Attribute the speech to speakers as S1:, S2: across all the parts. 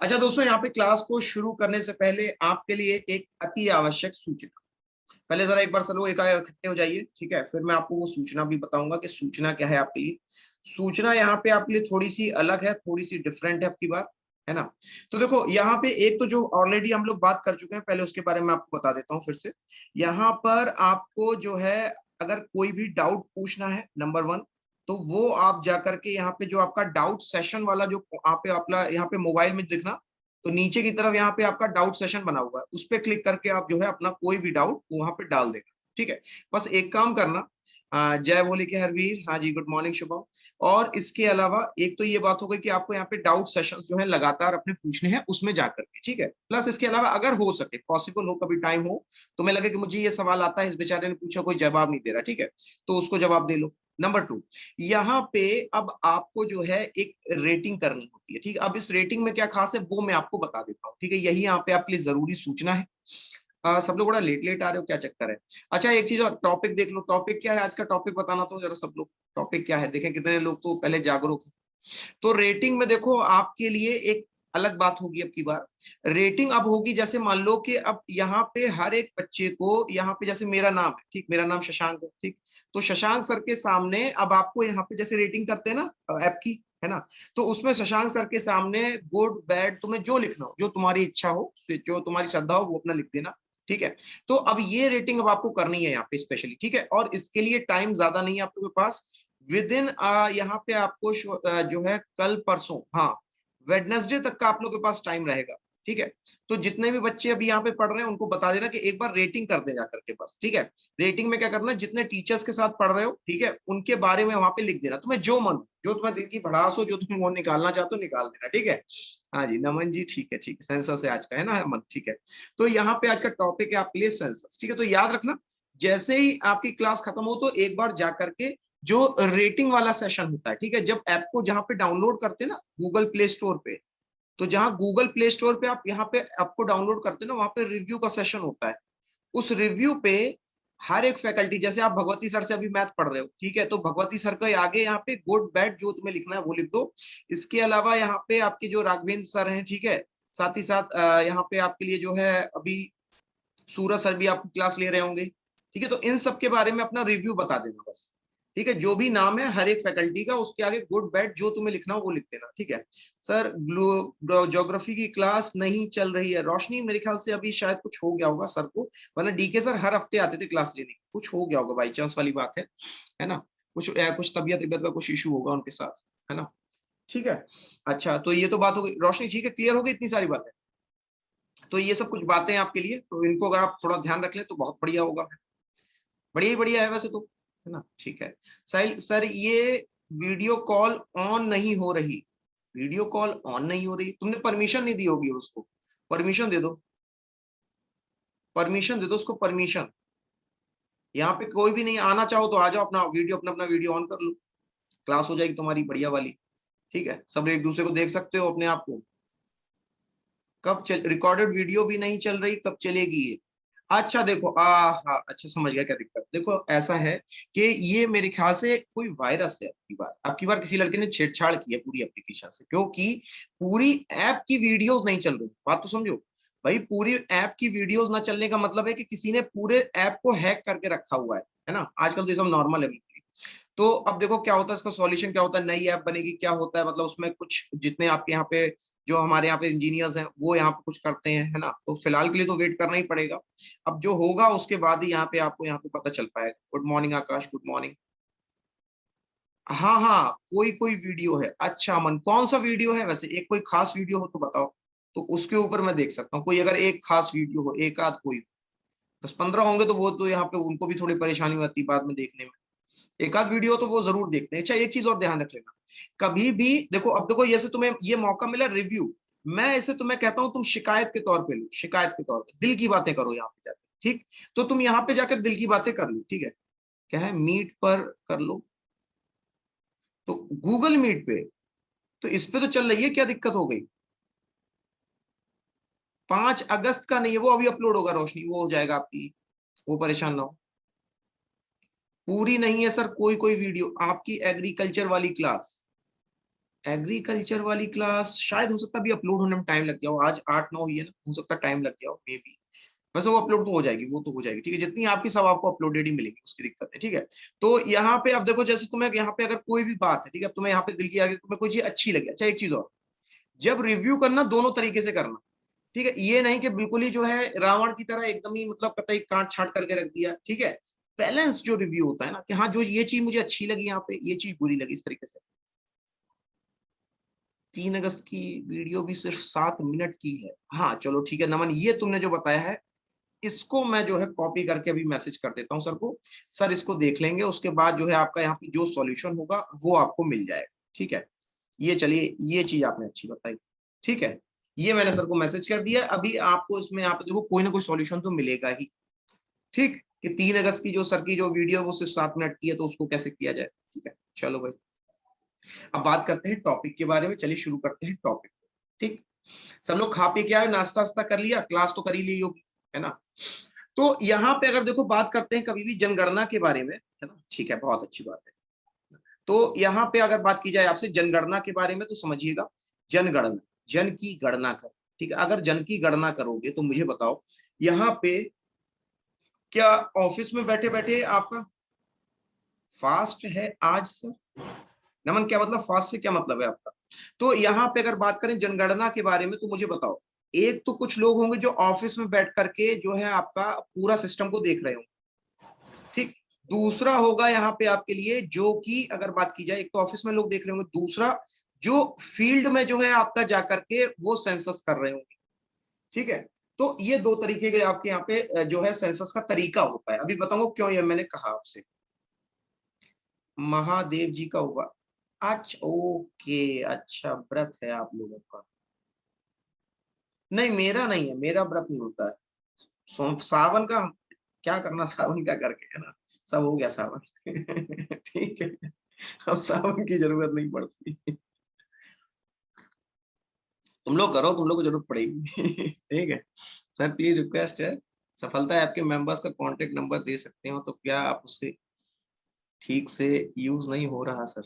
S1: अच्छा दोस्तों, यहाँ पे क्लास को शुरू करने से पहले आपके लिए एक अति आवश्यक सूचना। पहले जरा एक बार सब लोग एकाएक इकट्ठे हो जाइए, ठीक है। फिर मैं आपको वो सूचना भी बताऊंगा कि सूचना क्या है आपके लिए। सूचना यहाँ पे आपके लिए थोड़ी सी अलग है, थोड़ी सी डिफरेंट है आपकी बात, है ना। तो देखो यहाँ पे एक तो जो ऑलरेडी हम लोग बात कर चुके हैं, पहले उसके बारे में आपको बता देता हूँ फिर से। यहाँ पर आपको जो है, अगर कोई भी डाउट पूछना है, नंबर वन, तो वो आप जाकर के यहाँ पे जो आपका डाउट सेशन वाला जो आप पे अपना यहाँ पे मोबाइल में दिखना, तो नीचे की तरफ यहाँ पे आपका डाउट सेशन बना हुआ है, उस पर क्लिक करके आप जो है अपना कोई भी डाउट वहां पे डाल देगा, ठीक है। बस एक काम करना, जय बोले के हरवीर, हाँ जी, गुड मॉर्निंग शुभम। और इसके अलावा एक तो ये बात हो गई कि आपको यहाँ पे डाउट सेशन जो है लगातार अपने पूछने हैं उसमें जाकर के, ठीक है। प्लस इसके अलावा अगर हो सके, पॉसिबल हो, कभी टाइम हो, तो मैं लगे कि मुझे ये सवाल आता है, इस बेचारे ने पूछा, कोई जवाब नहीं दे रहा, ठीक है, तो उसको जवाब दे लो। नंबर टू, यहाँ पे अब आपको जो है एक रेटिंग करनी होती है, ठीक है। अब इस रेटिंग में क्या खास है वो मैं आपको बता देता हूँ, ठीक है। यही यहाँ पे आपके लिए जरूरी सूचना है। सब लोग बड़ा लेट लेट आ रहे हो, क्या चक्कर है? अच्छा एक चीज और, टॉपिक देख लो, टॉपिक क्या है आज का, टॉपिक बताना तो जरा सब लोग, टॉपिक क्या है, देखें कितने लोग तो पहले जागरूक हैं। तो रेटिंग में देखो आपके लिए एक अलग बात होगी अब की बार। रेटिंग अब होगी, जैसे मान लो कि अब यहाँ पे हर एक बच्चे को, यहाँ पे जैसे मेरा नाम है, ठीक, मेरा नाम शशांक है, ठीक। तो शशांक सर के सामने अब आपको यहाँ पे जैसे रेटिंग करते हैं ना ऐप की, है ना, तो उसमें शशांक सर के सामने गुड बैड तुम्हें जो लिखना हो, जो तुम्हारी इच्छा हो, जो तुम्हारी श्रद्धा हो, वो अपना लिख देना, ठीक है। तो अब ये रेटिंग अब आपको करनी है यहाँ पे स्पेशली, ठीक है। और इसके लिए टाइम ज्यादा नहीं है आप लोगों के पास। विद इन यहाँ पे आपको जो है कल परसों, हाँ, वेडनेसडे तक का आप लोगों के पास टाइम रहेगा, ठीक है। तो जितने भी बच्चे अभी यहाँ पे पढ़ रहे हैं उनको बता देना कि एक बार रेटिंग कर दे जाकर के बस, ठीक है। रेटिंग में क्या करना है, जितने टीचर्स के साथ पढ़ रहे हो, ठीक है, उनके बारे में वहां पे लिख देना, तुम्हें जो मन, जो तुम्हें दिल की भड़ास हो, जो तुम वो निकालना चाहते हो निकाल देना, ठीक है। हाँ जी नमन जी, ठीक है, ठीक है, सेंसस है आज का, है ना मन, ठीक है। तो यहाँ पे आज का टॉपिक है आपके लिए सेंसस, ठीक है। तो याद रखना, जैसे ही आपकी क्लास खत्म हो तो एक बार जा करके जो रेटिंग वाला सेशन होता है, ठीक है, जब ऐप को जहां पे डाउनलोड करते हैं ना गूगल प्ले स्टोर पे, तो जहां गूगल प्ले स्टोर पे आप यहाँ पे ऐप को डाउनलोड करते हैं ना, वहां पे रिव्यू का सेशन होता है। उस रिव्यू पे हर एक फैकल्टी, जैसे आप भगवती सर से अभी मैथ पढ़ रहे हो, ठीक है, तो भगवती सर का आगे यहाँ पे गुड बैड जो तुम्हें लिखना है वो लिख दो। इसके अलावा यहाँ पे आपके जो राघवेंद्र सर हैं, ठीक है, साथ ही साथ यहाँ पे आपके लिए जो है अभी सूरज सर भी आपकी क्लास ले रहे होंगे, ठीक है। तो इन सब के बारे में अपना रिव्यू बता देना बस, ठीक है। जो भी नाम है हर एक फैकल्टी का, उसके आगे गुड बैड जो तुम्हें लिखना हो वो लिख देना, ठीक है। सर ज्योग्राफी की क्लास नहीं चल रही है, रोशनी, मेरे ख्याल से अभी शायद कुछ हो गया होगा सर को, वरना डीके सर हर हफ्ते आते थे क्लास लेने, कुछ हो गया होगा, बाई चांस वाली बात है ना। कुछ तबियत तबियत का कुछ इशू होगा उनके साथ, है ना, ठीक है। अच्छा तो ये तो बात हो गई, रोशनी ठीक है, क्लियर हो गई इतनी सारी बातें। तो ये सब कुछ बातें हैं आपके लिए, तो इनको अगर आप थोड़ा ध्यान रख लें तो बहुत बढ़िया होगा, बढ़िया ही बढ़िया है वैसे तो, है ना, ठीक है। सर सर ये वीडियो कॉल ऑन नहीं हो रही, वीडियो कॉल ऑन नहीं हो रही, तुमने परमिशन नहीं दी होगी उसको, परमिशन दे दो, परमिशन दे दो उसको, परमिशन। यहाँ पे कोई भी नहीं, आना चाहो तो आ जाओ, अपना वीडियो अपना अपना वीडियो ऑन कर लो, क्लास हो जाएगी तुम्हारी बढ़िया वाली, ठीक है। सब एक दूसरे को देख सकते हो अपने आप को। कब चल, रिकॉर्डेड वीडियो भी नहीं चल रही, कब चलेगी ये? अच्छा देखो, हाँ, अच्छा समझ गया क्या दिक्कत, देखो ऐसा है कि ये मेरे ख्याल से कोई वायरस है, आपकी बार किसी लड़के ने छेड़छाड़ की है पूरी एप्लीकेशन से, क्योंकि पूरी ऐप की वीडियोस नहीं चल रही, बात तो समझो भाई। पूरी ऐप की वीडियोस ना चलने का मतलब है कि किसी ने पूरे ऐप को हैक करके रखा हुआ है ना। आजकल तो ये सब नॉर्मल है बिल्कुल। तो अब देखो क्या होता है, इसका सॉल्यूशन क्या होता है, नई ऐप बनेगी, क्या होता है, मतलब उसमें कुछ जितने आपके यहाँ पे जो हमारे यहाँ पे इंजीनियर्स हैं वो यहाँ पे कुछ करते हैं, है ना। तो फिलहाल के लिए तो वेट करना ही पड़ेगा, अब जो होगा उसके बाद ही यहाँ पे आपको यहाँ पे पता चल पाएगा। गुड मॉर्निंग आकाश, गुड मॉर्निंग। हाँ हाँ, कोई कोई वीडियो है, अच्छा मन, कौन सा वीडियो है वैसे, एक कोई खास वीडियो हो तो बताओ, तो उसके ऊपर मैं देख सकता हूँ। कोई अगर एक खास वीडियो हो, एक आध, कोई 10-15 होंगे तो वो तो यहाँ पे उनको भी थोड़ी परेशानी होती है बाद में देखने में। एक आध वीडियो तो वो जरूर देखते हैं। अच्छा एक चीज और ध्यान रख लेना, कभी भी देखो, अब देखो जैसे तुम्हें ये मौका मिला रिव्यू, मैं इसे तुम्हें कहता हूं तुम शिकायत के तौर पे लो, शिकायत के तौर पे दिल की बातें करो यहाँ पे जाकर, ठीक। तो तुम यहाँ पे जाकर दिल की बातें कर लो, ठीक है। क्या है, मीट पर कर लो, तो गूगल मीट पे, तो इस पे तो चल रही है, क्या दिक्कत हो गई? 5 अगस्त का नहीं है वो, अभी अपलोड होगा रोशनी, वो हो जाएगा आपकी, वो परेशान ना हो। पूरी नहीं है सर, कोई कोई वीडियो आपकी एग्रीकल्चर वाली क्लास, एग्रीकल्चर वाली क्लास शायद हो सकता है अभी अपलोड होने में टाइम लग गया हो, आज 8-9 हुई है ना, हो सकता है टाइम लग गया हो मे बी। वैसे वो अपलोड तो हो जाएगी, वो तो हो जाएगी, ठीक है, जितनी आपकी सब आपको अपलोडेड ही मिलेगी, उसकी दिक्कत है, ठीक है। तो यहाँ पे अब देखो, जैसे तुम्हें यहाँ पे अगर कोई भी बात है, ठीक है, तुम्हें यहाँ पे दिल की आगे तुम्हें कोई चीज अच्छी लगी, अच्छा एक चीज और, जब रिव्यू करना दोनों तरीके से करना, ठीक है, ये नहीं कि बिल्कुल ही जो है रावण की तरह एकदम ही मतलब कतई काट छाट करके रख दिया, ठीक है। बैलेंस जो रिव्यू होता है ना, कि हाँ जो ये चीज मुझे अच्छी लगी यहाँ पे, ये चीज बुरी लगी, इस तरीके से। 3 अगस्त की वीडियो भी सिर्फ 7 मिनट की है, हाँ चलो ठीक है नमन, ये तुमने जो बताया है इसको मैं जो है कॉपी करके अभी मैसेज कर देता हूँ सर को। सर इसको देख लेंगे, उसके बाद जो है आपका यहाँ पे जो सॉल्यूशन होगा वो आपको मिल जाएगा, ठीक है। ये चलिए, ये चीज आपने अच्छी बताई, ठीक है। ये मैंने सर को मैसेज कर दिया, अभी आपको इसमें यहाँ पे देखो कोई ना कोई सॉल्यूशन तो मिलेगा ही, ठीक, कि 3 अगस्त की जो सर की जो वीडियो वो सिर्फ 7 मिनट की है, तो उसको कैसे किया जाए, ठीक है। चलो भाई, अब बात करते हैं टॉपिक के बारे में, चलिए शुरू करते हैं टॉपिक, ठीक। सब लोग खा पी के आए, नाश्ता वास्ता कर लिया, क्लास तो कर ही ली होगी, है ना। तो यहाँ पे अगर देखो बात करते हैं कभी भी जनगणना के बारे में, है ना, ठीक है, बहुत अच्छी बात है। तो यहाँ पे अगर बात की जाए आपसे जनगणना के बारे में, तो समझिएगा, जनगणना, जन की गणना कर, ठीक है। अगर जन की गणना करोगे तो मुझे बताओ, यहाँ पे क्या ऑफिस में बैठे बैठे आपका फास्ट है आज सर? नमन, क्या मतलब फास्ट से क्या मतलब है आपका? तो यहाँ पे अगर बात करें जनगणना के बारे में, तो मुझे बताओ, एक तो कुछ लोग होंगे जो ऑफिस में बैठ करके जो है आपका पूरा सिस्टम को देख रहे होंगे, ठीक। दूसरा होगा यहाँ पे आपके लिए, जो कि अगर बात की जाए, एक तो ऑफिस में लोग देख रहे होंगे, दूसरा जो फील्ड में जो है आपका जाकर के वो सेंसस कर रहे होंगे, ठीक है। तो ये दो तरीके के आपके यहाँ पे जो है सेंसस का तरीका होता है, अभी बताऊंगा क्यों ये मैंने कहा आपसे। महादेव जी का हुआ, अच्छा ओके, अच्छा व्रत है आप लोगों का? नहीं मेरा नहीं है, मेरा व्रत नहीं होता है। सावन का क्या करना, सावन क्या करके, है ना, सब हो गया सावन ठीक है, अब सावन की जरूरत नहीं पड़ती, तुम लोग करो, तुम लोग को जरूरत पड़ेगी ठीक है। सर प्लीज रिक्वेस्ट है, सफलता है आपके मेंबर्स का कांटेक्ट नंबर दे सकते हो, तो क्या आप उससे ठीक से यूज नहीं हो रहा सर,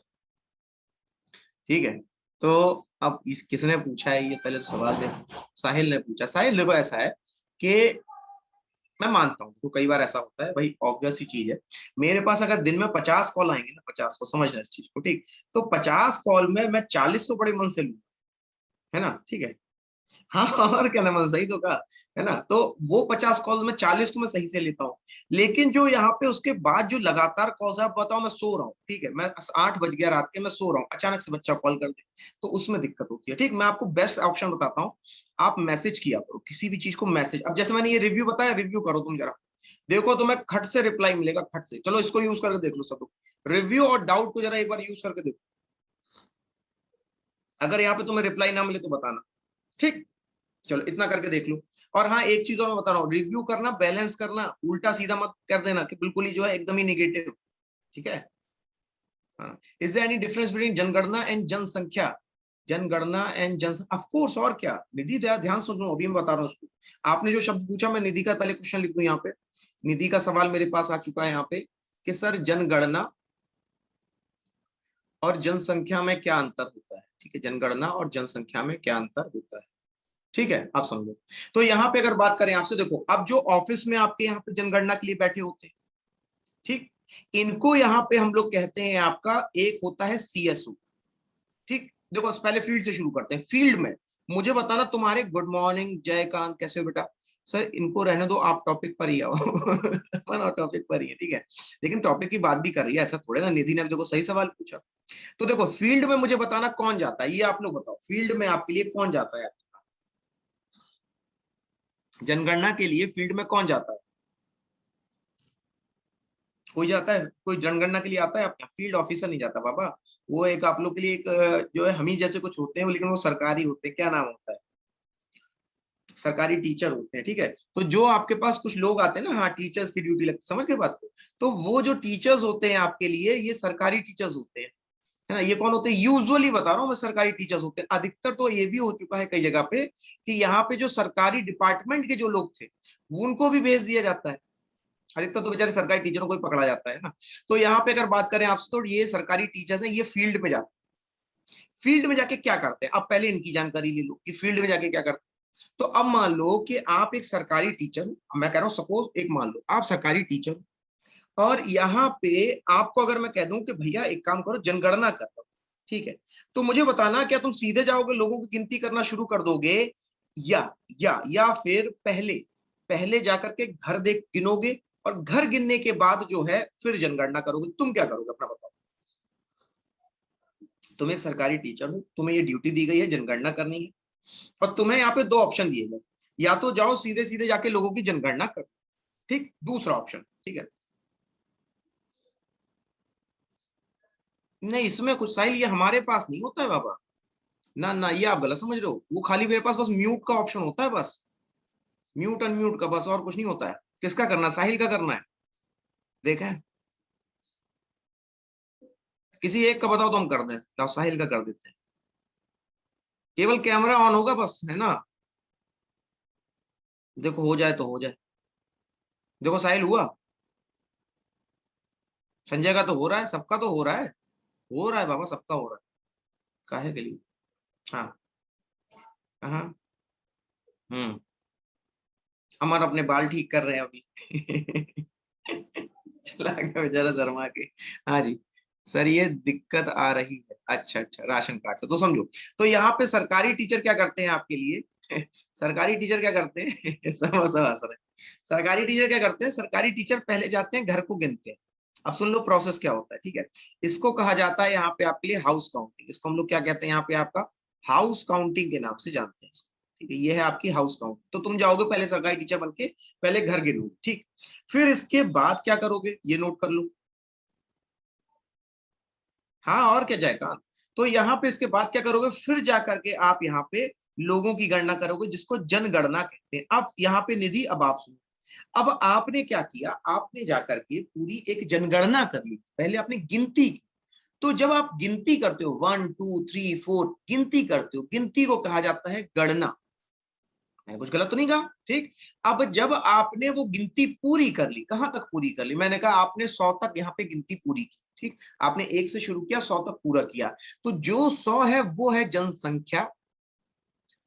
S1: ठीक है। तो अब इस किसने पूछा है ये पहले तो सवाल देखो, साहिल ने पूछा। साहिल देखो ऐसा है कि मैं मानता हूँ, तो कई बार ऐसा होता है भाई, ऑब्वियस सी चीज है, मेरे पास अगर दिन में 50 कॉल आएंगे ना, 50 को समझना इस चीज को, ठीक, तो 50 कॉल में मैं 40 तो बड़े मन से लूँ, है ना, ठीक है। हाँ और क्या ना, मतलब सही तो कहा, है ना। तो वो 50 कॉल में 40 को मैं सही से लेता हूँ, लेकिन जो यहाँ पे उसके बाद जो लगातार कॉल्स है, आप बताओ मैं सो रहा हूँ, ठीक है, मैं 8 बज गया रात के, मैं सो रहा हूँ, अचानक से बच्चा कॉल कर दे, तो उसमें दिक्कत होती है, ठीक। मैं आपको बेस्ट ऑप्शन बताता हूँ, आप मैसेज किया करो किसी भी चीज को, मैसेज, अब जैसे मैंने ये रिव्यू बताया, रिव्यू करो तुम जरा, देखो तुम्हें खट से रिप्लाई मिलेगा, खट से, चलो इसको यूज करके देख लो सब लोग, रिव्यू और डाउट को जरा एक बार यूज करके देखो, अगर यहाँ पे तुम्हें रिप्लाई ना मिले तो बताना, ठीक। चलो इतना करके देख लो। और हाँ एक चीज और मैं बता रहा हूँ, रिव्यू करना, बैलेंस करना, उल्टा सीधा मत कर देना कि बिल्कुल ही जो है एकदम ही निगेटिव, ठीक है। हाँ, is there any difference between janganana and jansankhya? Janganana and जन, ऑफ कोर्स, और क्या निधि, ध्यान सुनो, अभी मैं बता रहा हूँ उसको। आपने जो शब्द पूछा, मैं निधि का पहले क्वेश्चन लिख दूं यहाँ पे, निधि का सवाल मेरे पास आ चुका है यहाँ पे, कि सर जनगणना और जनसंख्या में क्या अंतर होता है, ठीक है, जनगणना और जनसंख्या में क्या अंतर होता है, ठीक है, आप समझो। तो यहाँ पे अगर बात करें आपसे, देखो अब जो ऑफिस में आपके यहाँ पे जनगणना के लिए बैठे होते हैं, ठीक, इनको यहाँ पे हम लोग कहते हैं, आपका एक होता है सीएसओ, ठीक। देखो पहले फील्ड से शुरू करते हैं, फील्ड में मुझे बताना, तुम्हारे गुड मॉर्निंग जयकांत, कैसे हो बेटा? सर इनको रहने दो, आप टॉपिक पर ही आओ टॉपिक पर ही है, ठीक है, लेकिन टॉपिक की बात भी कर रही है, ऐसा थोड़े ना, निधि ने भी देखो सही सवाल पूछा। तो देखो फील्ड में मुझे बताना कौन जाता है, ये आप लोग बताओ, फील्ड में आपके लिए कौन जाता है, जनगणना के लिए फील्ड में कौन जाता है? कोई जाता है? कोई जनगणना के लिए आता है अपना? फील्ड ऑफिसर नहीं जाता बाबा, वो एक आप लोग के लिए एक जो है हम ही जैसे कुछ होते हैं, लेकिन वो सरकारी होते हैं, क्या नाम होता है, सरकारी टीचर होते हैं, ठीक है। तो जो आपके पास कुछ लोग आते हैं ना, हाँ टीचर्स की ड्यूटी लगती है, समझ के बात को, तो वो जो टीचर्स होते हैं आपके लिए, ये सरकारी टीचर्स होते हैं, है ना। ये कौन होते हैं? यूजुअली बता रहा हूँ मैं, सरकारी टीचर्स होते हैं, अधिकतर तो ये भी हो चुका है कई जगह पे कि यहाँ पे जो सरकारी डिपार्टमेंट के जो लोग थे उनको भी भेज दिया जाता है, अधिकतर तो बेचारे सरकारी टीचरों को ही पकड़ा जाता है ना। तो यहाँ पे अगर बात करें आपसे, तो ये सरकारी टीचर्स हैं, ये फील्ड पे जाते हैं, फील्ड में जाके क्या करते हैं, अब पहले इनकी जानकारी ले लो कि फील्ड में जाके क्या करते हैं। तो अब मान लो कि आप एक सरकारी टीचर हो, मैं कह रहा हूं सपोज एक मान लो आप सरकारी टीचर हो, और यहाँ पे आपको अगर मैं कह दूं कि भैया एक काम करो जनगणना कर दो, ठीक है, तो मुझे बताना क्या तुम सीधे जाओगे लोगों की गिनती करना शुरू कर दोगे, या फिर पहले पहले जाकर के घर देख गिनोगे और घर गिनने के बाद जो है फिर जनगणना करोगे, तुम क्या करोगे अपना बताओ। तुम एक सरकारी टीचर हो, तुम्हें ये ड्यूटी दी गई है जनगणना करनी है, और तुम्हें यहाँ पे दो ऑप्शन दिए गए, या तो जाओ सीधे सीधे जाके लोगों की जनगणना करो, ठीक, दूसरा ऑप्शन, ठीक है। नहीं इसमें कुछ साहिल ये हमारे पास नहीं होता है बाबा, ना ना ये आप गलत समझ रहे हो, वो खाली मेरे पास बस म्यूट का ऑप्शन होता है बस, म्यूट अनम्यूट का, बस और कुछ नहीं होता है। किसका करना है, साहिल का करना है, देखा है, किसी एक का बताओ तो हम कर दें, लाओ साहिल का कर देते हैं, केवल कैमरा ऑन होगा बस, है ना, देखो हो जाए तो हो जाए, देखो साहिल हुआ, संजय का तो हो रहा है, सबका तो हो रहा है बाबा, सबका हो रहा है, काहे के लिए। हाँ हाँ। हम्म। अमर अपने बाल ठीक कर रहे हैं अभी चला गया बेचारा शर्मा के। हाँ जी सर ये दिक्कत आ रही है, अच्छा अच्छा राशन कार्ड से, तो समझो, तो यहाँ पे सरकारी टीचर क्या करते हैं आपके लिए सरकारी टीचर क्या करते हैं सब सब हंस रहे हैं। सरकारी टीचर क्या करते हैं, सरकारी टीचर पहले जाते हैं घर को गिनते हैं। अब सुन लो प्रोसेस क्या होता है, ठीक है, इसको कहा जाता है यहाँ पे आपके लिए हाउस काउंटिंग, इसको हम लोग क्या कहते हैं यहाँ पे आपका हाउस काउंटिंग के नाम से जानते हैं इसको। ठीक है ये है आपकी हाउस काउंट, तो तुम जाओगे पहले सरकारी टीचर बन के, पहले घर गिनोगे, ठीक, फिर इसके बाद क्या करोगे ये नोट कर लो। हाँ और क्या जाएगा, तो यहाँ पे इसके बाद क्या करोगे, फिर जा करके आप यहाँ पे लोगों की गणना करोगे जिसको जनगणना कहते हैं। अब यहाँ पे निधि अब आप सुनो, अब आपने क्या किया, आपने जाकर के पूरी एक जनगणना कर ली, पहले आपने गिनती की। तो जब आप गिनती करते हो 1 2 3 4 गिनती करते हो, गिनती को कहा जाता है गणना, मैंने कुछ गलत तो नहीं कहा, ठीक। अब जब आपने वो गिनती पूरी कर ली, कहां तक पूरी कर ली, मैंने कहा आपने 100 तक यहाँ पे गिनती पूरी की, ठीक, आपने 1 से शुरू किया 100 तक पूरा किया, तो जो 100 है वो है जनसंख्या,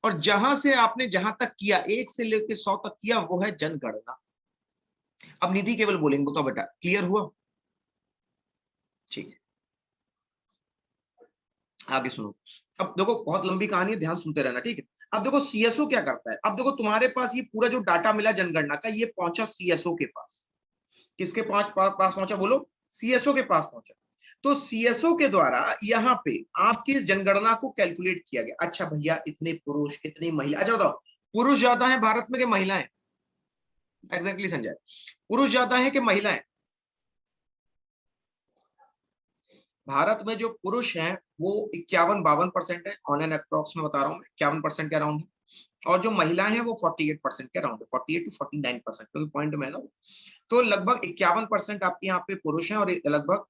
S1: और जहां से आपने जहां तक किया 1 से लेकर 100 तक किया वो है जनगणना। अब निधि केवल बोलेंगे तो बेटा क्लियर हुआ, ठीक है, आगे सुनो। अब देखो बहुत लंबी कहानी है, ध्यान सुनते रहना, ठीक है। अब देखो सीएसओ क्या करता है, अब देखो तुम्हारे पास ये पूरा जो डाटा मिला जनगणना का, ये पहुंचा सीएसओ के पास, किसके पास पहुंचा बोलो, सीएसओ के पास पहुंचा। तो सीएसओ के द्वारा यहाँ पे आपकी इस जनगणना को कैलकुलेट किया गया, अच्छा भैया इतने पुरुष इतनी महिला, अच्छा बताओ पुरुष ज्यादा है भारत में कि महिलाएं, एग्जैक्टली संजय, पुरुष ज्यादा है कि महिलाएं, भारत में जो पुरुष हैं वो 51-52% है, ऑन एन अप्रोक्स में बता रहा हूँ मैं, 51% के अराउंड है, और जो महिलाएं हैं वो 48% के अराउंड है, 48 to 49%, क्योंकि पॉइंट में है ना। तो लगभग 51% आपके यहाँ पे पुरुष हैं और लगभग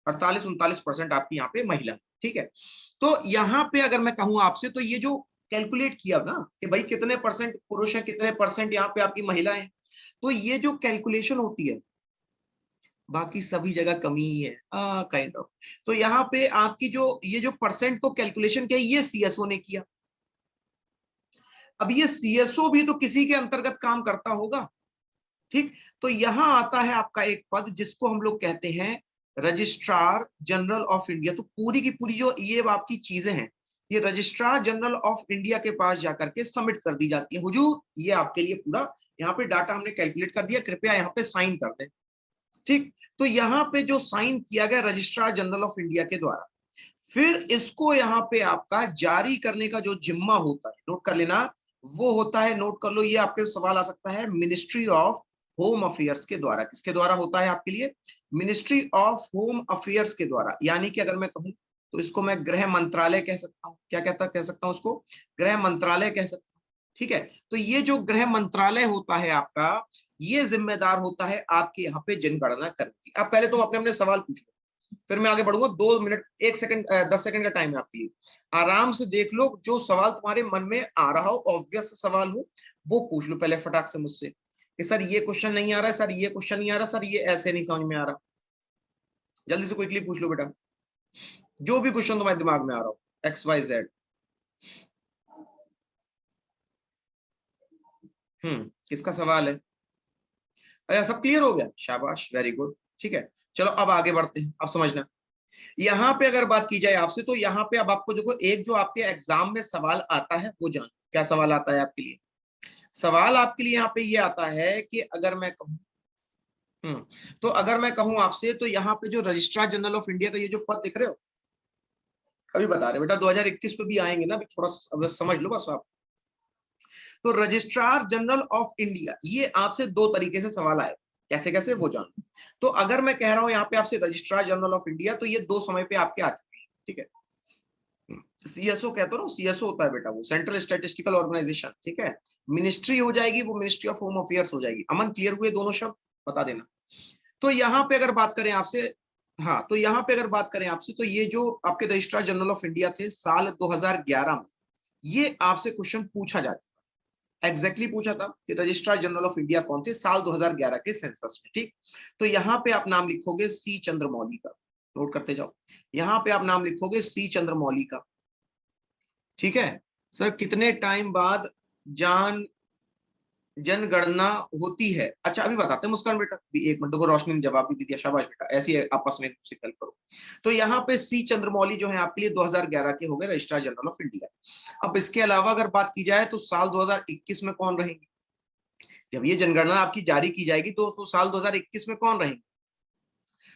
S1: 48-49% आपकी यहाँ पे महिला, ठीक है। तो यहाँ पे अगर मैं कहूँ आपसे, तो ये जो कैलकुलेट किया ना कि भाई कितने परसेंट पुरुष हैं कितने परसेंट यहाँ पे आपकी महिलाएं हैं, तो ये जो कैलकुलेशन होती है बाकी सभी जगह कमी ही है, काइंड ऑफ। तो यहाँ पे आपकी जो ये जो परसेंट को कैलकुलेशन किया ये सीएसओ ने किया। अब ये सीएसओ भी तो किसी के अंतर्गत काम करता होगा, ठीक। तो यहां आता है आपका एक पद जिसको हम लोग कहते हैं रजिस्ट्रार जनरल ऑफ इंडिया। तो पूरी की पूरी जो ये आपकी चीजें हैं ये रजिस्ट्रार जनरल ऑफ इंडिया के पास जाकर के सबमिट कर दी जाती है, हुजूर ये आपके लिए पूरा यहाँ पे डाटा हमने कैलकुलेट कर दिया, कृपया यहाँ पे साइन कर दें, ठीक। तो यहाँ पे जो साइन किया गया रजिस्ट्रार जनरल ऑफ इंडिया के द्वारा, फिर इसको यहाँ पे आपका जारी करने का जो जिम्मा होता है, नोट कर लेना, वो होता है, नोट कर लो, ये आपके सवाल आ सकता है, मिनिस्ट्री ऑफ होम अफेयर्स के द्वारा। किसके द्वारा होता है आपके लिए, मिनिस्ट्री ऑफ होम अफेयर्स के द्वारा, यानी कि अगर मैं कहूं तो इसको मैं गृह मंत्रालय कह सकता हूं, क्या कह सकता हूं उसको, गृह मंत्रालय कह सकता हूं, ठीक है। तो ये जो गृह मंत्रालय होता है आपका, ये जिम्मेदार होता है आपके यहाँ पे जनगणना करने की। अब पहले तो अपने अपने सवाल पूछ लो, फिर मैं आगे बढ़ूंगा, 2 मिनट 1 सेकंड 10 सेकंड का टाइम है आपके लिए, आराम से देख लो, जो सवाल तुम्हारे मन में आ रहा हो ऑब्वियस सवाल हो वो पूछ लो पहले फटाक से मुझसे, कि सर ये क्वेश्चन नहीं आ रहा है, सर ये क्वेश्चन नहीं आ रहा, सर ये ऐसे नहीं समझ में आ रहा, जल्दी से क्विकली पूछ लो बेटा। जो भी क्वेश्चन तुम्हारे दिमाग में आ रहा हो, XYZ। किसका सवाल है? अच्छा, सब क्लियर हो गया, शाबाश, वेरी गुड। ठीक है, चलो अब आगे बढ़ते हैं। अब समझना, यहाँ पे अगर बात की जाए आपसे, तो यहाँ पे अब आपको देखो, एक जो आपके एग्जाम में सवाल आता है वो जानो। क्या सवाल आता है आपके लिए? सवाल आपके लिए यहाँ पे ये आता है कि अगर मैं कहूँ, तो अगर मैं कहूँ आपसे, तो यहाँ पे जो रजिस्ट्रार जनरल ऑफ इंडिया का ये जो पद दिख रहे हो, अभी बता रहे बेटा 2021 पे भी आएंगे ना, अभी थोड़ा बस समझ लो बस आप। तो रजिस्ट्रार जनरल ऑफ इंडिया, ये आपसे दो तरीके से सवाल आए, कैसे कैसे वो जानो। तो अगर मैं कह रहा हूं यहाँ पे आपसे रजिस्ट्रार जनरल ऑफ इंडिया, तो ये दो समय पे आपके आ चुके हैं, ठीक है। CSO कहते हो ना, CSO होता है बेटा वो सेंट्रल स्टैटिस्टिकल ऑर्गेनाइजेशन, ठीक है। मिनिस्ट्री हो जाएगी वो, मिनिस्ट्री ऑफ होम अफेयर्स हो जाएगी। अमन, क्लियर हुए दोनों शब्द? बता देना। तो यहाँ पे अगर बात करें आपसे, हाँ, तो यहाँ पे अगर बात करें आपसे, तो ये जो आपके रजिस्ट्रार जनरल ऑफ इंडिया थे साल 2011 में, ये आपसे क्वेश्चन पूछा जा चुका, एग्जैक्टली पूछा था कि रजिस्ट्रार जनरल ऑफ इंडिया कौन थे साल 2011 के सेंसस में, ठीक। तो यहाँ पे आप नाम लिखोगे सी चंद्रमौली का, नोट करते जाओ। यहाँ पे आप नाम लिखोगे सी चंद्रमौली का, ठीक है। सर कितने टाइम बाद जान जनगणना होती है? अच्छा अभी बताते हैं मुस्कान बेटा, भी एक मिनट, देखो रोशनी ने जवाब भी दे दिया, शाबाश बेटा, ऐसी आपस में हेल्प करो। तो यहाँ पे सी चंद्रमौली जो है आपके लिए 2011 के हो गए रजिस्ट्रार जनरल ऑफ इंडिया। अब इसके अलावा अगर बात की जाए तो साल 2021 में कौन रहेंगे? जब ये जनगणना आपकी जारी की जाएगी तो साल 2021 में कौन रहेंगे?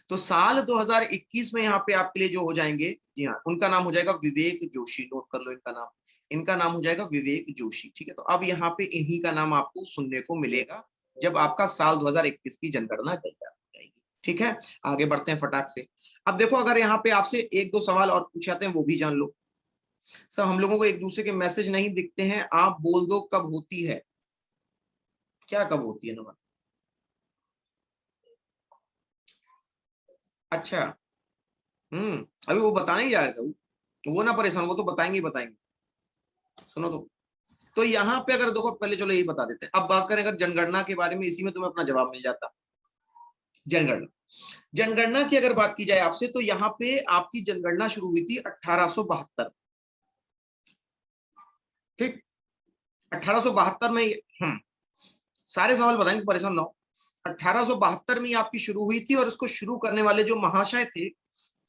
S1: तो साल 2021 में यहाँ पे आपके लिए जो हो जाएंगे, जी हाँ, उनका नाम हो जाएगा विवेक जोशी, नोट कर लो इनका नाम। इनका नाम हो जाएगा विवेक जोशी, ठीक है। तो अब यहाँ पे इन्हीं का नाम आपको सुनने को मिलेगा जब आपका साल 2021 की जनगणना तैयार हो जाएगी, ठीक है। आगे बढ़ते हैं फटाक से। अब देखो, अगर यहाँ पे आपसे एक दो सवाल और पूछे जाते हैं वो भी जान लो। सब हम लोगों को एक दूसरे के मैसेज नहीं दिखते हैं, आप बोल दो कब होती है, क्या कब होती है नमन? अच्छा, अभी वो बताने ही जा रहे थे वो ना परेशान, वो तो बताएंगे ही बताएंगे। सुनो तो यहाँ पे अगर देखो, पहले चलो यही बता देते हैं। अब बात करें अगर जनगणना के बारे में, इसी में तुम्हें अपना जवाब मिल जाता। जनगणना, जनगणना की अगर बात की जाए आपसे, तो यहाँ पे आपकी जनगणना शुरू हुई थी 1872, ठीक। 1872 में, सारे सवाल बताएंगे, परेशान ना हो। 1872 में आपकी शुरू हुई थी, और इसको शुरू करने वाले जो महाशय थे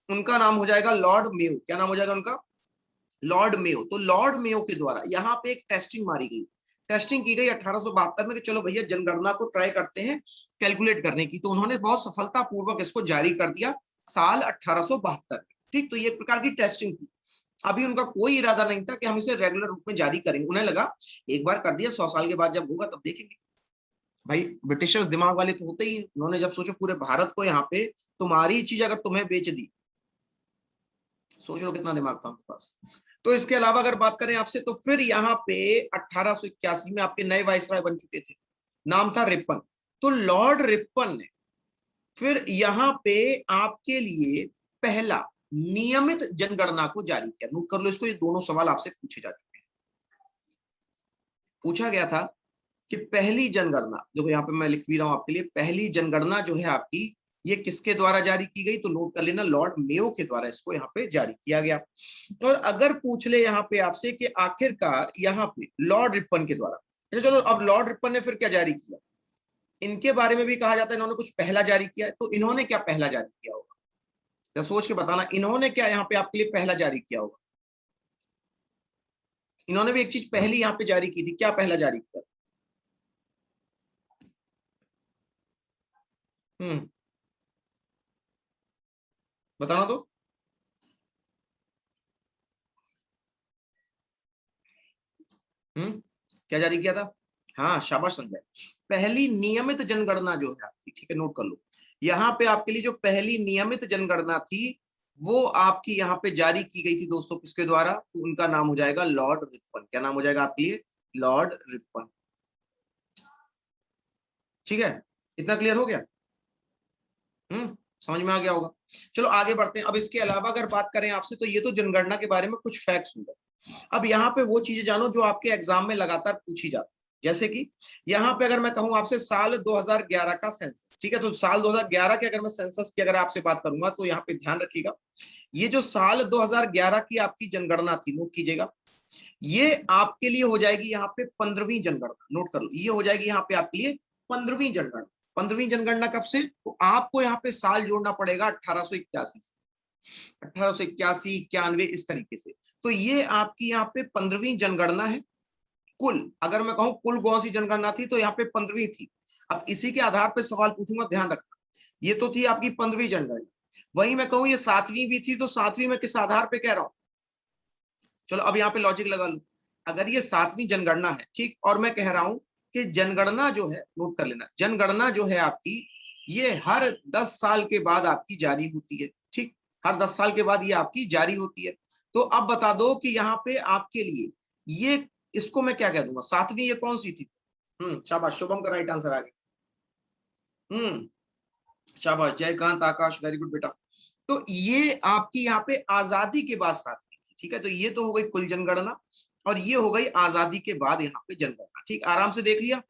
S1: उनका नाम हो जाएगा लॉर्ड मेयो। क्या नाम हो जाएगा उनका? Lord Mayo. तो लॉर्ड मेयो के द्वारा यहाँ पे एक टेस्टिंग मारी गई, टेस्टिंग की गई 1872 में कि चलो भैया जनगणना को ट्राई करते हैं कैलकुलेट करने की। तो उन्होंने बहुत सफलतापूर्वक इसको जारी कर दिया साल 1872 में, ठीक। तो ये एक प्रकार की टेस्टिंग थी। अभी उनका कोई इरादा नहीं था कि हम इसे रेगुलर रूप में जारी करेंगे, उन्हें लगा एक बार कर दिया, 100 साल के बाद जब होगा तब देखेंगे। भाई ब्रिटिशर्स दिमाग वाले तो होते ही, उन्होंने जब सोचो पूरे भारत को यहाँ पे तुम्हारी चीज अगर तुम्हें बेच दी, सोच लो कितना दिमाग था उनके पास। तो इसके अलावा अगर बात करें आपसे, तो फिर यहाँ पे 1881 में आपके नए वाइसराय बन चुके थे, नाम था रिपन। तो लॉर्ड रिपन ने फिर यहाँ पे आपके लिए पहला नियमित जनगणना को जारी किया। नोट कर लो इसको, ये दोनों सवाल आपसे पूछे जा चुके हैं। पूछा गया था कि पहली जनगणना, देखो यहाँ पे मैं लिख भी रहा हूं आपके लिए, पहली जनगणना जो है आपकी, ये किसके द्वारा जारी की गई? तो नोट कर लेना, लॉर्ड मेयो के द्वारा इसको यहाँ पे जारी किया गया। और अगर पूछ ले यहाँ पे आपसे कि आखिरकार यहाँ पे लॉर्ड रिपन के द्वारा, अच्छा चलो, अब लॉर्ड रिपन ने फिर क्या जारी किया, इनके बारे में भी कहा जाता है इन्होंने कुछ पहला जारी किया है। तो इन्होंने क्या पहला जारी किया होगा, या सोच के बताना, इन्होंने क्या यहाँ पे आपके लिए पहला जारी किया होगा? इन्होंने भी एक चीज पहली यहाँ पे जारी की थी, क्या पहला जारी किया? हम्म बताना तो। क्या जारी किया था? हाँ, शाबाश संजय। पहली नियमित जनगणना जो है आपकी, ठीक है, नोट कर लो। यहाँ पे आपके लिए जो पहली नियमित जनगणना थी वो आपकी यहाँ पे जारी की गई थी दोस्तों, किसके द्वारा? तो उनका नाम हो जाएगा लॉर्ड रिपन। क्या नाम हो जाएगा आपके लिए? लॉर्ड रिपन, ठीक है। इतना क्लियर हो गया? समझ में आ गया होगा। चलो आगे बढ़ते हैं। अब इसके अलावा अगर बात करें आपसे, तो ये तो जनगणना के बारे में कुछ फैक्ट्स होंगे। अब यहाँ पे वो चीजें जानो जो आपके एग्जाम में लगातार पूछी जाती है। जैसे कि यहाँ पे अगर मैं कहूँ आपसे साल 2011 का सेंसस, ठीक है, तो साल 2011 के अगर मैं सेंसस की अगर आपसे बात करूंगा तो यहाँ पे ध्यान रखिएगा, ये जो साल 2011 की आपकी जनगणना थी, नोट कीजिएगा, ये आपके लिए हो जाएगी यहाँ पे 15वीं जनगणना, नोट कर लो, ये हो जाएगी यहाँ पे आपके लिए 15वीं जनगणना। 15वीं जनगणना कब से, तो आपको यहाँ पे साल जोड़ना पड़ेगा 1881 से, 1881, 91 इस तरीके से। तो ये आपकी यहाँ पे 15वीं जनगणना है। कुल अगर मैं कहूँ कुल कौन सी जनगणना थी, तो यहाँ पे 15वीं थी। अब इसी के आधार पर सवाल पूछूंगा, ध्यान रखना, ये तो थी आपकी 15वीं जनगणना, वही मैं कहूँ ये 7वीं भी थी, तो 7वीं में किस आधार पे कह रहा हूं, चलो अब यहाँ पे लॉजिक लगा लो, अगर ये 7वीं जनगणना है, ठीक, और मैं कह रहा हूं कि जनगणना जो है, नोट कर लेना, जनगणना जो है आपकी ये हर 10 साल के बाद आपकी जारी होती है, ठीक, हर 10 साल के बाद ये आपकी जारी होती है। तो अब बता दो कि यहाँ पे आपके लिए ये, इसको मैं क्या कह दूंगा, 7वीं ये कौन सी थी? शाबाश, शुभम का राइट आंसर आ गया। शाबाश, जयकांत, आकाश, वेरी गुड बेटा। तो ये आपकी यहाँ पे आजादी के बाद 7वीं थी, ठीक है, तो ये तो हो गई कुल जनगणना, और ये हो गई आजादी के बाद यहाँ पे जनगणना, ठीक, आराम से देख लिया,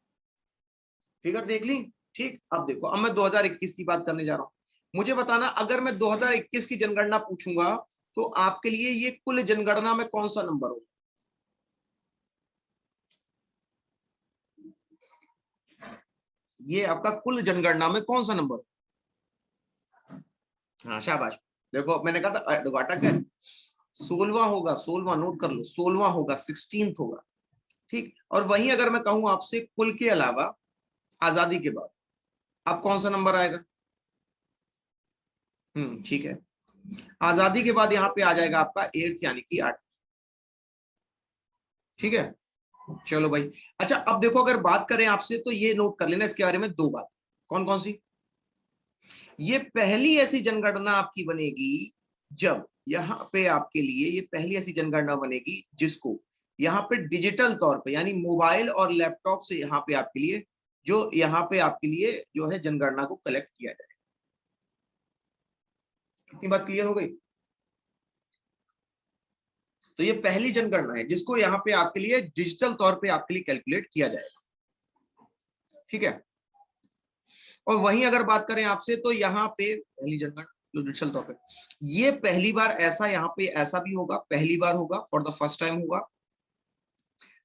S1: फिगर देख ली, ठीक। अब देखो, अब मैं 2021 की बात करने जा रहा हूँ, मुझे बताना अगर मैं 2021 की जनगणना पूछूंगा तो आपके लिए ये कुल जनगणना में कौन सा नंबर हो, ये आपका कुल जनगणना में कौन सा नंबर हो? हाँ शाबाश, देखो मैंने कहा था, देखो अटक है, 16वां होगा, 16वां, नोट कर लो, 16वां होगा, 16th होगा, ठीक। और वहीं अगर मैं कहूं आपसे कुल के अलावा आजादी के बाद, अब कौन सा नंबर आएगा? ठीक है, आजादी के बाद यहाँ पे आ जाएगा आपका 8th यानी कि 8, ठीक है, चलो भाई। अच्छा अब देखो, अगर बात करें आपसे तो ये नोट कर लेना इसके बारे में दो बात, कौन कौन सी, ये पहली ऐसी जनगणना आपकी बनेगी जब यहाँ पे आपके लिए, ये पहली ऐसी जनगणना बनेगी जिसको यहाँ पे डिजिटल तौर पे यानी मोबाइल और लैपटॉप से यहाँ पे आपके लिए, जो यहाँ पे आपके लिए जो है जनगणना को कलेक्ट किया जाए। कितनी बात क्लियर हो गई? तो ये पहली जनगणना है जिसको यहाँ पे आपके लिए डिजिटल तौर पे आपके लिए कैलकुलेट किया जाएगा, ठीक है। और वहीं अगर बात करें आपसे तो यहाँ पे पहली जनगणना जो डिजिटल तौर पे, ये पहली बार ऐसा यहाँ पे ऐसा भी होगा, पहली बार होगा, फॉर द फर्स्ट टाइम होगा,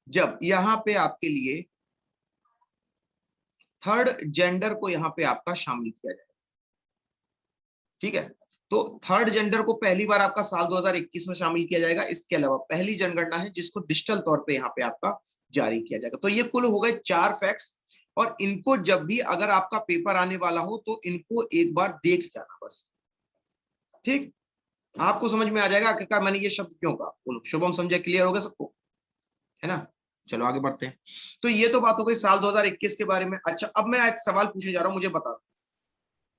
S1: जब यहाँ पे आपके लिए थर्ड जेंडर को यहाँ पे आपका शामिल किया जाए, ठीक है। तो थर्ड जेंडर को पहली बार आपका साल 2021 में शामिल किया जाएगा। इसके अलावा पहली जनगणना है जिसको डिजिटल तौर पे यहाँ पे आपका जारी किया जाएगा। तो ये कुल हो गए 4 फैक्ट्स, और इनको जब भी अगर आपका पेपर आने वाला हो तो इनको एक बार देख जाना बस, ठीक, आपको समझ में आ जाएगा आखिरकार मैंने ये शब्द क्यों कहा। बोलो शुभम, समझे, क्लियर हो गया सबको, है ना? चलो आगे बढ़ते हैं। तो ये तो बात हो गई साल 2021 के बारे में। अच्छा अब मैं एक सवाल पूछने जा रहा हूं, मुझे बता,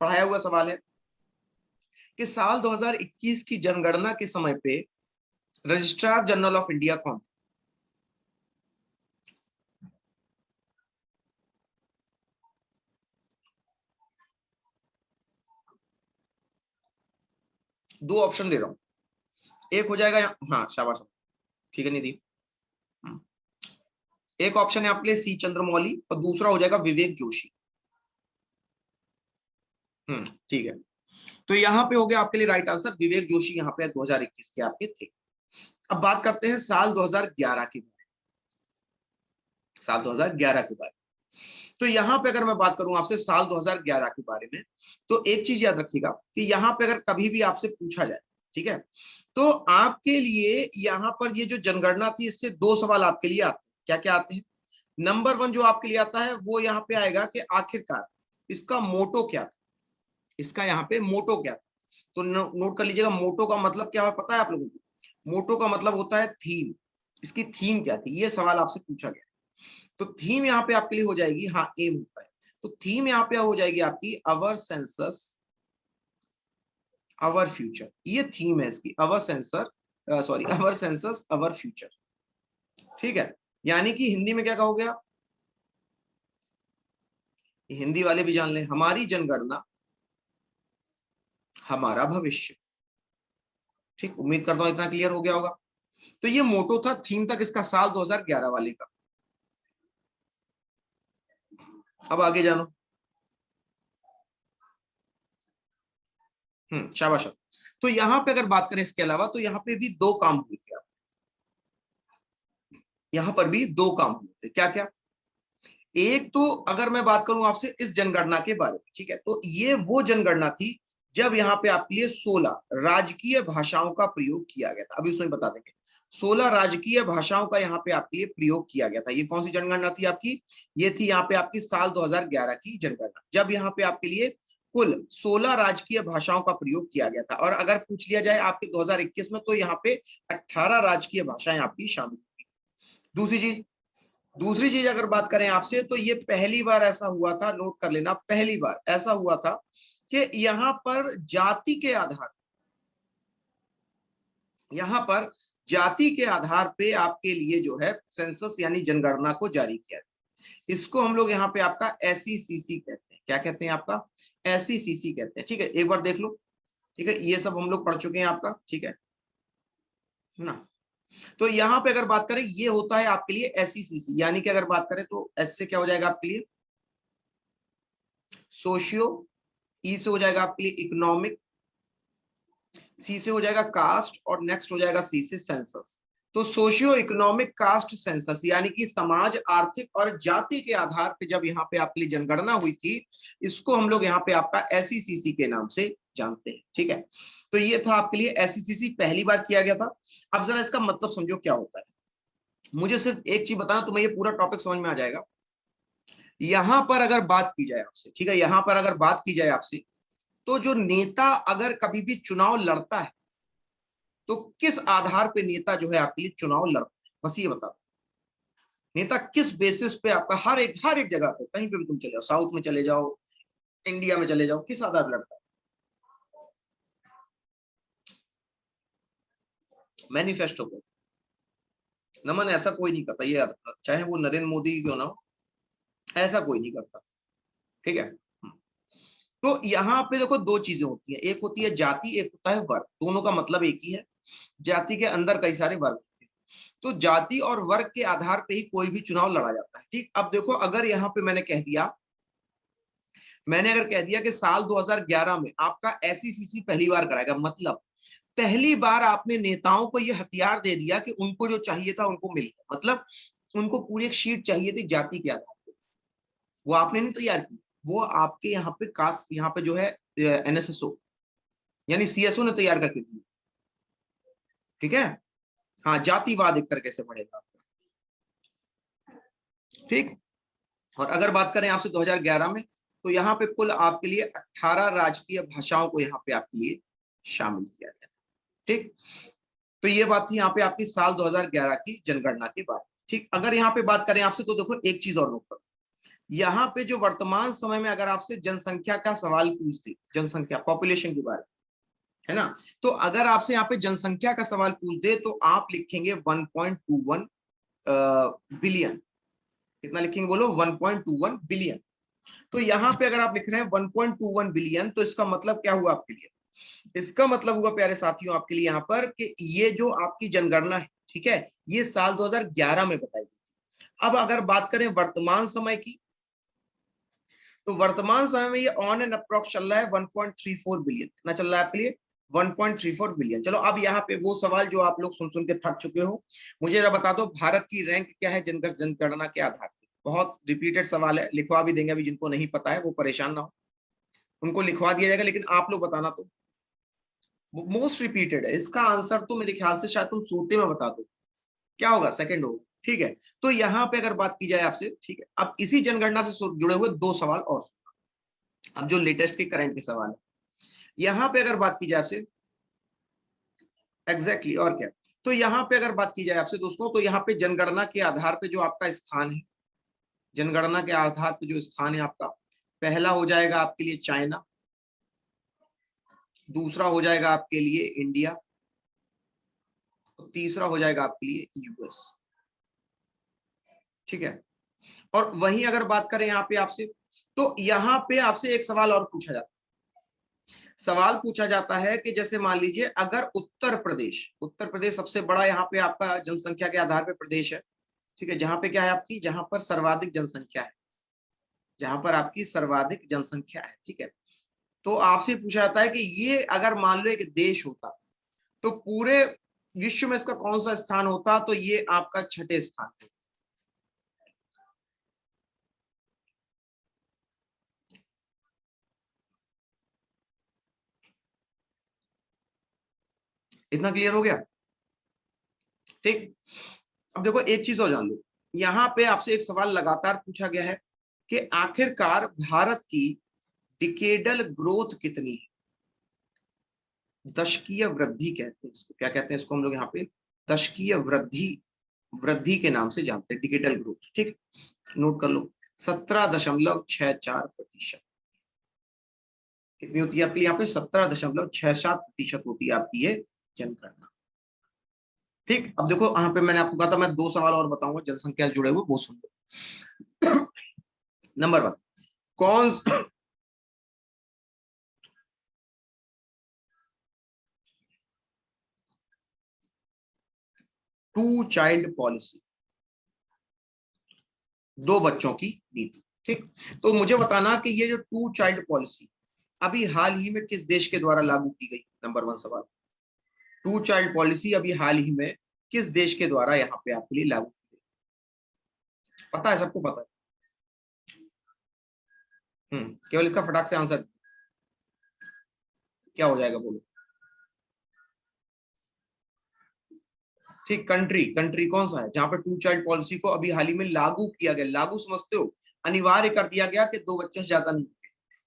S1: पढ़ाया हुआ सवाल है कि साल 2021 की जनगणना के समय पे रजिस्ट्रार जनरल ऑफ इंडिया कौन? दो ऑप्शन दे रहा हूं, एक हो जाएगा, हाँ शाबाश, ठीक है निधि, एक ऑप्शन है आपके लिए सी चंद्रमौली और दूसरा हो जाएगा विवेक जोशी। ठीक है, तो यहाँ पे हो गया आपके लिए राइट आंसर, विवेक जोशी यहाँ पे 2021 के आपके थे। अब बात करते हैं साल 2011 के बारे में, साल 2011 के बारे में। तो यहाँ पे अगर मैं बात करूं आपसे साल 2011 के बारे में, तो एक चीज याद रखिएगा कि यहाँ पे अगर कभी भी आपसे पूछा जाए, ठीक है, तो आपके लिए यहाँ पर ये जो जनगणना थी इससे दो सवाल आपके लिए आते हैं। क्या क्या आते हैं? नंबर 1 जो आपके लिए आता है वो यहाँ पे आएगा कि आखिरकार इसका मोटो क्या था, इसका यहाँ पे मोटो क्या था। तो नोट कर लीजिएगा, मोटो का मतलब क्या है पता है आप लोगों को? मोटो का मतलब होता है थीम, इसकी थीम क्या थी, ये सवाल आपसे पूछा गया। तो थीम यहाँ पे आपके लिए हो जाएगी, हाँ एम होता है, तो थीम यहाँ पे हो जाएगी आपकी अवर सेंसस अवर फ्यूचर, ये थीम है इसकी, our sensor sorry our census our future, ठीक है। यानी कि हिंदी में क्या कहोगे आप, हिंदी वाले भी जान लें, हमारी जनगणना हमारा भविष्य, ठीक, उम्मीद करता हूं इतना क्लियर हो गया होगा। तो ये मोटो था, थीम तक इसका साल 2011 वाले का। अब आगे जानो। शाबाश। तो यहाँ पे अगर बात करें इसके अलावा, तो यहाँ पे भी दो काम हुए थे। यहाँ पर भी दो काम हुए थे, क्या क्या? एक तो अगर मैं बात करूं आपसे इस जनगणना के बारे में, ठीक है, तो ये वो जनगणना थी जब यहाँ पे आपके लिए 16 राजकीय भाषाओं का प्रयोग किया गया था। अभी उसमें बता देंगे। 16 राजकीय भाषाओं का यहाँ पे आपके लिए प्रयोग किया गया था। ये कौन सी जनगणना थी आपकी? ये थी यहाँ पे आपकी साल 2011 की जनगणना, जब यहाँ पे आपके लिए कुल 16 राजकीय भाषाओं का प्रयोग किया गया था। और अगर पूछ लिया जाए आपके 2021 में, तो यहाँ पे 18 राजकीय भाषाएं आपकी शामिल थी। दूसरी चीज अगर बात करें आपसे, तो ये पहली बार ऐसा हुआ था, नोट कर लेना, पहली बार ऐसा हुआ था कि यहाँ पर जाति के आधार, यहाँ पर जाति के आधार पे आपके लिए जो है सेंसस यानी जनगणना को जारी किया। इसको हम लोग यहाँ पे आपका SECC कहते हैं। क्या कहते हैं? आपका SECC कहते हैं। ठीक है, एक बार देख लो। ठीक है, ये सब हम लोग पढ़ चुके हैं आपका, ठीक है ना। तो यहाँ पे अगर बात करें, ये होता है आपके लिए SECC, यानी कि अगर बात करें तो एस से क्या हो जाएगा आपके लिए? सोशियो, ई से हो जाएगा आपके लिए इकोनॉमिक, सी से हो जाएगा कास्ट, और नेक्स्ट हो जाएगा सी से सेंसस। तो सोशियो इकोनॉमिक कास्ट सेंसस, यानी कि समाज, आर्थिक और जाति के आधार पे जब यहाँ पे आपके लिए जनगणना हुई थी, इसको हम लोग यहाँ पे आपका SECC के नाम से जानते हैं। ठीक है, तो ये था आपके लिए SECC, पहली बार किया गया था। अब जरा इसका मतलब समझो क्या होता है। मुझे सिर्फ एक चीज बताना, तुम्हें ये पूरा टॉपिक समझ में आ जाएगा। यहां पर अगर बात की जाए आपसे, ठीक है, यहां पर अगर बात की जाए आपसे, तो जो नेता अगर कभी भी चुनाव लड़ता है, तो किस आधार पे नेता जो है आपके लिए चुनाव लड़ता है? बस ये बता, नेता किस बेसिस पे आपका हर एक जगह पे, कहीं पे भी तुम चले जाओ, साउथ में चले जाओ, इंडिया में चले जाओ, किस आधार पर लड़ता है? मैनिफेस्टो पे। नमन, ऐसा कोई नहीं करता ये, चाहे वो नरेंद्र मोदी क्यों ना हो, ऐसा कोई नहीं करता। ठीक है। तो यहाँ पे देखो दो चीजें होती हैं, एक होती है जाति, एक होता है वर्ग। दोनों का मतलब एक ही है। जाति के अंदर कई सारे वर्ग होते हैं। तो जाति और वर्ग के आधार पे ही कोई भी चुनाव लड़ा जाता है। ठीक, अब देखो, अगर यहाँ पे मैंने अगर कह दिया कि साल 2011 में आपका SECC पहली बार कराएगा, मतलब पहली बार आपने नेताओं को यह हथियार दे दिया कि उनको जो चाहिए था उनको मिल गया। मतलब उनको पूरी एक शीट चाहिए थी जाति के आधार पर, वो आपने नहीं तैयार की, वो आपके यहाँ पे कास्ट, यहाँ पे जो है NSSO यानी CSO ने तैयार करके दी। ठीक है, हाँ, जातिवाद एक तरीके से बढ़ेगा आपका। ठीक, और अगर बात करें आपसे 2011 में, तो यहाँ पे कुल आपके लिए 18 राजकीय भाषाओं को यहाँ पे आपके लिए शामिल किया गया था। ठीक, तो ये बात थी यहाँ पे आपकी साल 2011 की जनगणना के बारे में। ठीक, अगर यहाँ पे बात करें आपसे, तो देखो एक चीज और नोट करो, यहाँ पे जो वर्तमान समय में अगर आपसे जनसंख्या का सवाल पूछ दे, जनसंख्या, पॉपुलेशन के बारे में, है ना, तो अगर आपसे यहाँ पे जनसंख्या का सवाल पूछ दे, तो आप लिखेंगे 1.21 बिलियन। कितना लिखेंगे बोलो? 1.21 बिलियन। तो यहाँ पे अगर आप लिख रहे हैं 1.21 बिलियन, तो इसका मतलब क्या हुआ आपके लिए? इसका मतलब हुआ प्यारे साथियों आपके लिए यहाँ पर कि ये जो आपकी जनगणना है, ठीक है, ये साल 2011 में बताई गई थी। अब अगर बात करें वर्तमान समय की, तो वर्तमान समय में ये ऑन एंड अप्रॉक्स चल रहा है 1.34 बिलियन। कितना चल रहा है आपके लिए? 1.34 बिलियन। चलो, अब यहाँ पे वो सवाल जो आप लोग सुन सुन के थक चुके हो, मुझे जरा बता दो, भारत की रैंक क्या है जनगणना के आधार पर? बहुत रिपीटेड सवाल है, लिखवा भी देंगे, अभी जिनको नहीं पता है वो परेशान ना हो, उनको लिखवा दिया जाएगा, लेकिन आप लोग बताना, तो मोस्ट रिपीटेड है इसका आंसर, तो मेरे ख्याल से शायद तुम सोते में बता दो, क्या होगा? सेकंड होगा। ठीक है, तो यहाँ पे अगर बात की जाए आपसे, ठीक है, अब इसी जनगणना से जुड़े हुए दो सवाल और सुनना, अब जो लेटेस्ट के करंट के सवाल है, यहाँ पे अगर बात की जाए आपसे, एग्जैक्टली और क्या, तो यहाँ पे अगर बात की जाए आपसे दोस्तों, तो यहाँ पे जनगणना के आधार पे जो आपका स्थान है, जनगणना के आधार पे जो स्थान है आपका, पहला हो जाएगा आपके लिए चाइना, दूसरा हो जाएगा आपके लिए इंडिया, और तीसरा हो जाएगा आपके लिए US। ठीक है, और वहीं अगर बात करें यहाँ पे आपसे, तो यहाँ पे आपसे एक सवाल और पूछा जाता है। सवाल पूछा जाता है कि जैसे मान लीजिए, अगर उत्तर प्रदेश सबसे बड़ा यहाँ पे आपका जनसंख्या के आधार पे प्रदेश है, ठीक है, जहां पे क्या है आपकी, जहां पर सर्वाधिक जनसंख्या है, जहां पर आपकी सर्वाधिक जनसंख्या है, ठीक है। तो आपसे पूछा जाता है कि ये अगर मान लो एक देश होता तो पूरे विश्व में इसका कौन सा स्थान होता, तो ये आपका छठे स्थान पे। इतना क्लियर हो गया? ठीक। अब देखो एक चीज और जान लो, यहाँ पे आपसे एक सवाल लगातार पूछा गया है कि आखिरकार भारत की डिकेडल ग्रोथ कितनी है। दशकीय वृद्धि कहते हैं इसको, क्या कहते हैं इसको हम लोग यहाँ पे, दशकीय वृद्धि, वृद्धि के नाम से जानते हैं डिकेडल ग्रोथ, ठीक। नोट कर लो, 17.64%। कितनी होती है आपकी यहाँ पे, 17.67% होती है आपकी ये जनगणना, ठीक। अब देखो यहाँ पे मैंने आपको कहा था मैं दो सवाल और बताऊंगा जनसंख्या से जुड़े हुए, वो सुन लो। नंबर वन, कौन टू चाइल्ड पॉलिसी, दो बच्चों की नीति, ठीक। तो मुझे बताना कि ये जो टू चाइल्ड पॉलिसी अभी हाल ही में किस देश के द्वारा लागू की गई, नंबर वन सवाल। टू चाइल्ड पॉलिसी अभी हाल ही में किस देश के द्वारा यहाँ पे आपके लिए लागू की गई, पता है, सबको पता है? केवल इसका फटाक से आंसर क्या हो जाएगा बोलो। ठीक, कंट्री, कंट्री कौन सा है जहां पे टू चाइल्ड पॉलिसी को अभी हाल ही में लागू किया गया, लागू समझते हो, अनिवार्य कर दिया गया कि दो बच्चे से ज्यादा नहीं,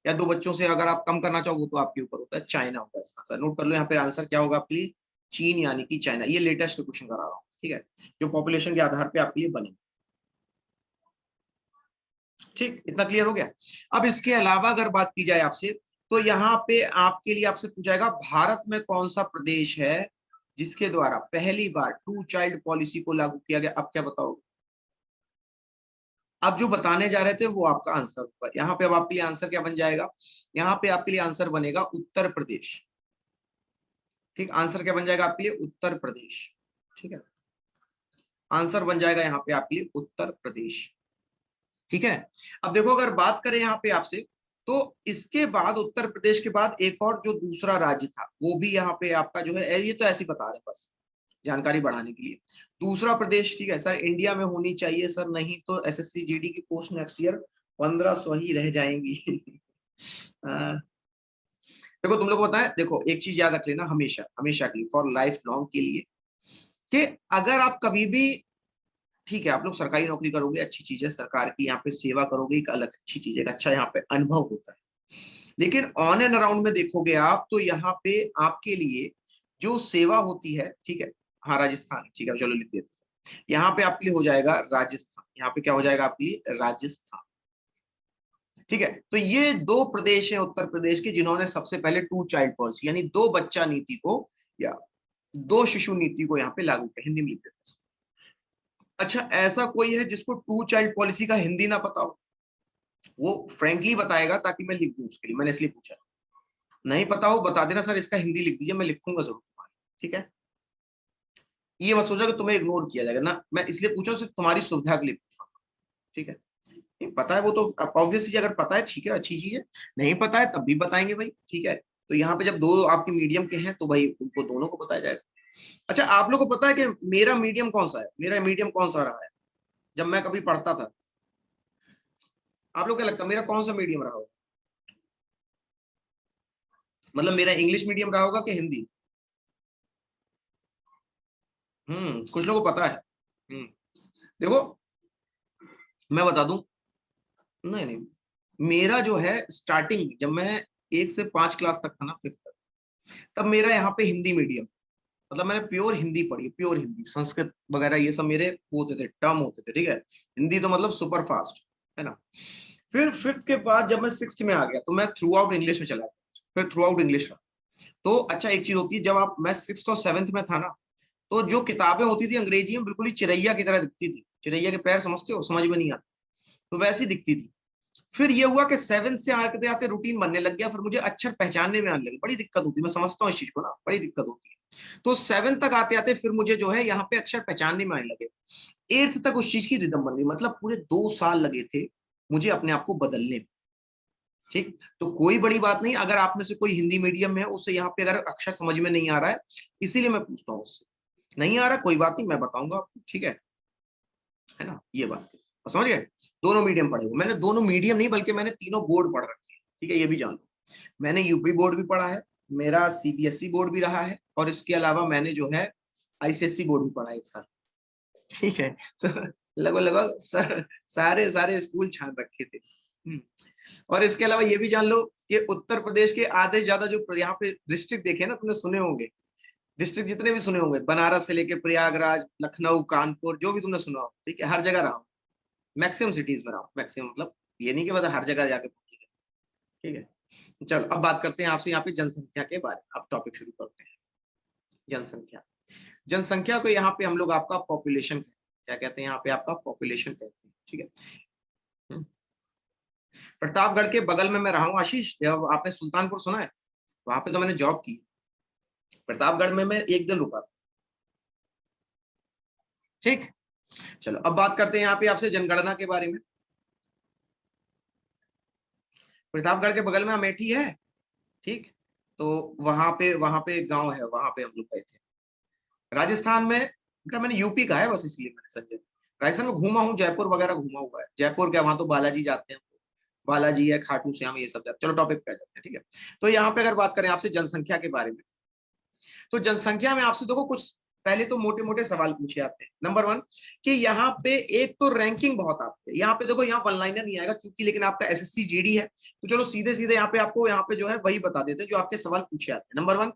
S1: या दो बच्चों से अगर आप कम करना चाहो वो तो आपके ऊपर होता है। चाइना होगा इसका आंसर, नोट कर लो यहाँ पे आंसर क्या होगा आपके लिए, चीन यानी कि चाइना। ये लेटेस्ट क्वेश्चन करा रहा हूँ, ठीक है, जो पॉपुलेशन के आधार पे आपके लिए बने, ठीक। इतना क्लियर हो गया? अब इसके अलावा अगर बात की जाए आपसे, तो यहाँ पे आपके लिए आपसे पूछा जाएगा भारत में कौन सा प्रदेश है जिसके द्वारा पहली बार टू चाइल्ड पॉलिसी को लागू किया गया, अब क्या बताओगे? अब जो बताने जा रहे थे वो आपका आंसर होगा यहाँ पे। अब आपके लिए आंसर क्या बन जाएगा, यहाँ पे आपके लिए आंसर बनेगा उत्तर प्रदेश, ठीक। आंसर क्या बन जाएगा आपके लिए, उत्तर प्रदेश, ठीक है। आंसर बन जाएगा यहाँ पे आपके लिए उत्तर प्रदेश, ठीक है। अब देखो अगर बात करें यहाँ पे आपसे, तो इसके बाद उत्तर प्रदेश के बाद एक और जो दूसरा राज्य था वो भी यहाँ पे आपका जो है, ये तो ऐसे ही बता रहे हैं बस जानकारी बढ़ाने के लिए। दूसरा प्रदेश, ठीक है सर, इंडिया में होनी चाहिए सर, नहीं तो एसएससी जीडी की पोस्ट नेक्स्ट ईयर 1500 ही रह जाएंगी। देखो तुम लोग को पता है, देखो एक चीज याद रख लेना हमेशा, हमेशा के लिए, फॉर लाइफ लॉन्ग के लिए, कि अगर आप कभी भी, ठीक है, आप लोग सरकारी नौकरी करोगे, अच्छी चीज है, सरकार की यहाँ पे सेवा करोगे, एक अलग अच्छी चीज है, अच्छा यहाँ पे अनुभव होता है। लेकिन ऑन एंड अराउंड में देखोगे आप तो यहाँ पे आपके लिए जो सेवा होती है, ठीक है, हाँ राजस्थान, ठीक है चलो लिख देते हैं, यहाँ पे आपके लिए हो जाएगा राजस्थान, यहाँ पे क्या हो जाएगा आपके लिए, राजस्थान, ठीक है। तो ये दो प्रदेश हैं उत्तर प्रदेश के जिन्होंने सबसे पहले टू चाइल्ड पॉलिसी यानी दो बच्चा नीति को, या दो शिशु नीति को यहाँ पे लागू किया, हिंदी में लिख देते हैं। अच्छा ऐसा कोई है जिसको टू चाइल्ड पॉलिसी का हिंदी ना पता हो? वो फ्रेंकली बताएगा ताकि मैं लिख दूं उसके लिए, मैंने इसलिए पूछा। नहीं पता हो बता देना सर इसका हिंदी लिख दीजिए, मैं लिखूंगा जरूर तुम्हारी, ठीक है। ये मत सोचा कि तुम्हें इग्नोर किया जाएगा ना, मैं इसलिए पूछा सिर्फ तुम्हारी सुविधा के लिए पूछा, ठीक है। नहीं पता है वो तो ऑब्वियस चीज, अगर पता है ठीक है अच्छी चीज है, नहीं पता है तब भी बताएंगे भाई, ठीक है। तो यहाँ पे जब दो आपके मीडियम के हैं तो भाई उनको दोनों को बताया जाएगा। अच्छा आप लोग को पता है कि मेरा मीडियम कौन सा है, मेरा मीडियम कौन सा रहा है जब मैं कभी पढ़ता था? आप लोग क्या लगता है मेरा कौन सा मीडियम रहा होगा? मतलब मेरा इंग्लिश मीडियम रहा होगा कि हिंदी? कुछ लोगों को पता है। देखो मैं बता दूं, नहीं नहीं, मेरा जो है स्टार्टिंग जब मैं 1 से 5 क्लास तक था ना, फिफ्थ तक, तब मेरा यहाँ पे हिंदी मीडियम, मतलब मैंने प्योर हिंदी पढ़ी, प्योर हिंदी, संस्कृत वगैरह ये सब मेरे वो होते थे, टर्म होते थे, ठीक है। हिंदी तो मतलब सुपर फास्ट, है ना। फिर फिफ्थ के बाद जब मैं सिक्स्थ में आ गया तो मैं थ्रू आउट इंग्लिश में चला गया, फिर थ्रू आउट इंग्लिश रहा। तो अच्छा एक चीज होती है, जब आप, मैं सिक्स्थ और सेवन्थ में था ना, तो जो किताबें होती थी अंग्रेजी में बिल्कुल ही चिरैया की तरह दिखती थी, चिरैया के पैर समझते हो, समझ में नहीं आता, तो वैसी दिखती थी। फिर ये हुआ कि सेवन से आते आते रूटीन बनने लग गया, फिर मुझे अक्षर पहचानने में आने लगी, बड़ी दिक्कत होती है, मैं समझता हूँ इस चीज को ना, बड़ी दिक्कत होती है। तो सेवन तक आते आते फिर मुझे जो है यहाँ पे अक्षर पहचानने में आने लगे। एट्थ तक उस चीज की रिदम बन गई, मतलब पूरे 2 साल लगे थे मुझे अपने आप को बदलने में। ठीक, तो कोई बड़ी बात नहीं अगर आप में से कोई हिंदी मीडियम में है, उससे यहाँ पे अगर अक्षर समझ में नहीं आ रहा है, इसीलिए मैं पूछता हूँ उससे। नहीं आ रहा कोई बात नहीं, मैं बताऊंगा आपको, ठीक है ना, ये बात है। और समझ गए, दोनों मीडियम पढ़े हुए, मैंने दोनों मीडियम नहीं बल्कि मैंने तीनों बोर्ड पढ़ रखे हैं, ठीक है, ये भी जान लो। मैंने यूपी बोर्ड भी पढ़ा है, मेरा सीबीएसई बोर्ड भी रहा है, और इसके अलावा मैंने जो है आईसीएसई बोर्ड भी पढ़ा है एक साल, ठीक है। तो लगभग लगभग सारे सारे स्कूल छान रखे थे। और इसके अलावा ये भी जान लो कि उत्तर प्रदेश के आधे से ज्यादा जो यहाँ पे डिस्ट्रिक्ट देखे ना, तुमने सुने होंगे, डिस्ट्रिक्ट जितने भी सुने होंगे, बनारस से लेके प्रयागराज, लखनऊ, कानपुर, जो भी तुमने सुना हो, ठीक है, हर जगह रहा हूँ, मैक्सिमम सिटीज में रहा हूँ, मैक्सिमम मतलब ये नहीं कि मतलब हर जगह जाके पहुंचे, ठीक है। चलो अब बात करते हैं आपसे यहाँ पे जनसंख्या के बारे में, अब टॉपिक शुरू करते हैं। जनसंख्या, जनसंख्या को यहाँ पे हम लोग आपका पॉपुलेशन कहते हैं, क्या कहते हैं यहाँ पे, आपका पॉपुलेशन कहते हैं, ठीक है। प्रतापगढ़ के बगल में मैं रहा हूँ आशीष, आपने सुल्तानपुर सुना है, वहां पे तो मैंने जॉब की। प्रतापगढ़ में मैं एक दिन रुका था, ठीक। चलो अब बात करते हैं यहाँ पे आपसे जनगणना के बारे में। प्रतापगढ़ के बगल में अमेठी है, ठीक, तो वहां पे एक गांव है, वहां पे हम लोग गए थे। राजस्थान में बेटा, मैंने यूपी का है बस, इसलिए मैंने संजय, राजस्थान में घूमा हूँ, जयपुर वगैरह घूमा हुआ है। जयपुर क्या, वहां तो बालाजी जाते हैं, बालाजी है, खाटू श्याम, ये सब जाते। चलो टॉपिक पे आ जाते हैं, ठीक है। तो यहाँ पे अगर बात करें आपसे जनसंख्या के बारे में, तो जनसंख्या में आपसे देखो कुछ पहले तो मोटे मोटे सवाल पूछे जाते हैं। नंबर वन, कि यहाँ पे एक तो रैंकिंग बहुत आती है, यहाँ पे देखो, यहाँ वन लाइनर नहीं आएगा क्योंकि, लेकिन आपका एसएससी जीडी है, तो चलो सीधे सीधे यहाँ पे आपको यहाँ पे जो है वही बता देते हैं जो आपके सवाल पूछे जाते हैं। नंबर वन,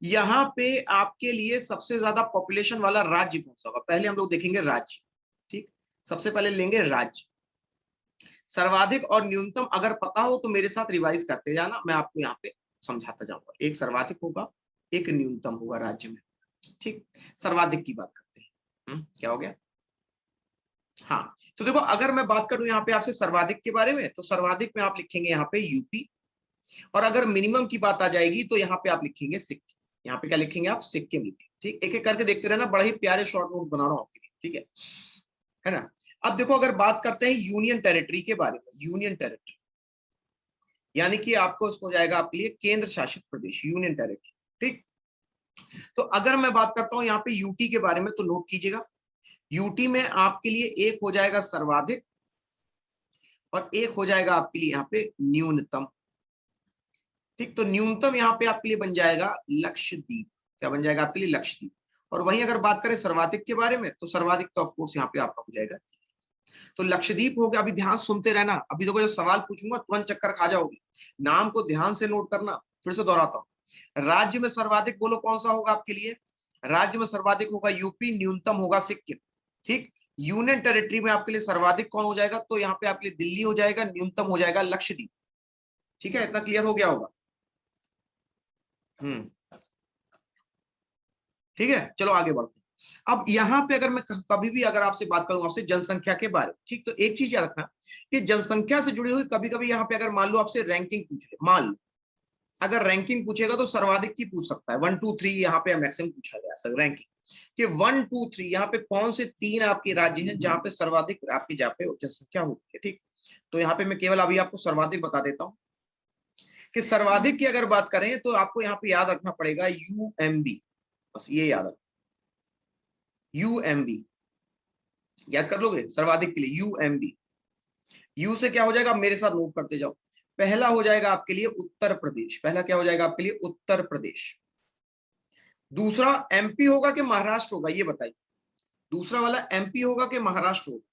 S1: यहाँ पे आपके लिए सबसे ज्यादा पॉपुलेशन वाला राज्य कौन सा होगा, पहले हम लोग देखेंगे राज्य, ठीक, सबसे पहले लेंगे राज्य। सर्वाधिक और न्यूनतम अगर पता हो तो मेरे साथ रिवाइज करते जाना, मैं आपको यहाँ पे समझाता जाऊंगा। एक सर्वाधिक होगा, एक न्यूनतम होगा राज्य में, ठीक। सर्वाधिक की बात करते हैं, क्या हो गया, हाँ। तो देखो अगर मैं बात करूं यहाँ पे आपसे सर्वाधिक के बारे में, तो सर्वाधिक में आप लिखेंगे यहाँ पे यूपी, और अगर मिनिमम की बात आ जाएगी तो यहाँ पे आप लिखेंगे सिक्किम। यहाँ पे क्या लिखेंगे आप, सिक्किम लिखेंगे, ठीक। एक एक करके देखते रहना, बड़ा ही प्यारे शॉर्ट नोट बना रहा हूँ आपके लिए, ठीक है ना। अब देखो अगर बात करते हैं यूनियन टेरिटरी के बारे में, यूनियन टेरिटरी यानी कि आपको उसको हो जाएगा आपके लिए केंद्र शासित प्रदेश, यूनियन टेरिटरी, ठीक। तो अगर मैं बात करता हूं यहाँ पे यूटी के बारे में, तो नोट कीजिएगा, यूटी में आपके लिए एक हो जाएगा सर्वाधिक, और एक हो जाएगा आपके लिए यहाँ पे न्यूनतम, ठीक। तो न्यूनतम यहाँ पे आपके लिए बन जाएगा लक्षद्वीप, क्या बन जाएगा आपके लिए, लक्षद्वीप। और वहीं अगर बात करें सर्वाधिक के बारे में, तो सर्वाधिक तो ऑफकोर्स यहाँ पे आपका हो जाएगा, तो लक्षद्वीप हो गया। अभी ध्यान सुनते रहना, अभी देखो जो सवाल पूछूंगा तुरंत चक्कर खा जाओगे, नाम को ध्यान से नोट करना। फिर से दोहराता हूं, राज्य में सर्वाधिक बोलो कौन सा होगा आपके लिए, राज्य में सर्वाधिक होगा यूपी, न्यूनतम होगा सिक्किम, ठीक। यूनियन टेरिटरी में आपके लिए सर्वाधिक कौन हो जाएगा, तो यहाँ पे आपके लिए दिल्ली हो जाएगा, न्यूनतम हो जाएगा लक्षद्वीप, ठीक है, इतना क्लियर हो गया होगा। हम्म, ठीक है, चलो आगे बढ़ते हैं। अब यहाँ पे अगर मैं कभी भी अगर आपसे बात करूं आपसे जनसंख्या के बारे में, ठीक, तो एक चीज याद रखना कि जनसंख्या से जुड़ी हुई कभी कभी यहाँ पे अगर मान लो आपसे रैंकिंग पूछ ले, मान लो अगर रैंकिंग पूछेगा तो सर्वाधिक की पूछ सकता है, 1 2 3 यहाँ पे मैक्सिमम पूछा गया सर रैंकिंग कि 1 2 3 यहाँ पे कौन से तीन आपके राज्य हैं जहां पे सर्वाधिक आपकी जहाँ पे जनसंख्या होती है, ठीक। तो यहाँ पे मैं केवल अभी आपको सर्वाधिक बता देता हूँ कि सर्वाधिक की अगर बात करें तो आपको यहाँ पे याद रखना पड़ेगा यूएमबी, बस ये याद रखना, यूएमबी याद कर लोगे सर्वाधिक के लिए, यूएमबी। यू से क्या हो जाएगा, मेरे साथ नोट करते जाओ। पहला हो जाएगा आपके लिए उत्तर प्रदेश, पहला क्या हो जाएगा आपके लिए, उत्तर प्रदेश। दूसरा एमपी होगा कि महाराष्ट्र होगा, ये बताइए, दूसरा वाला एमपी होगा कि महाराष्ट्र होगा,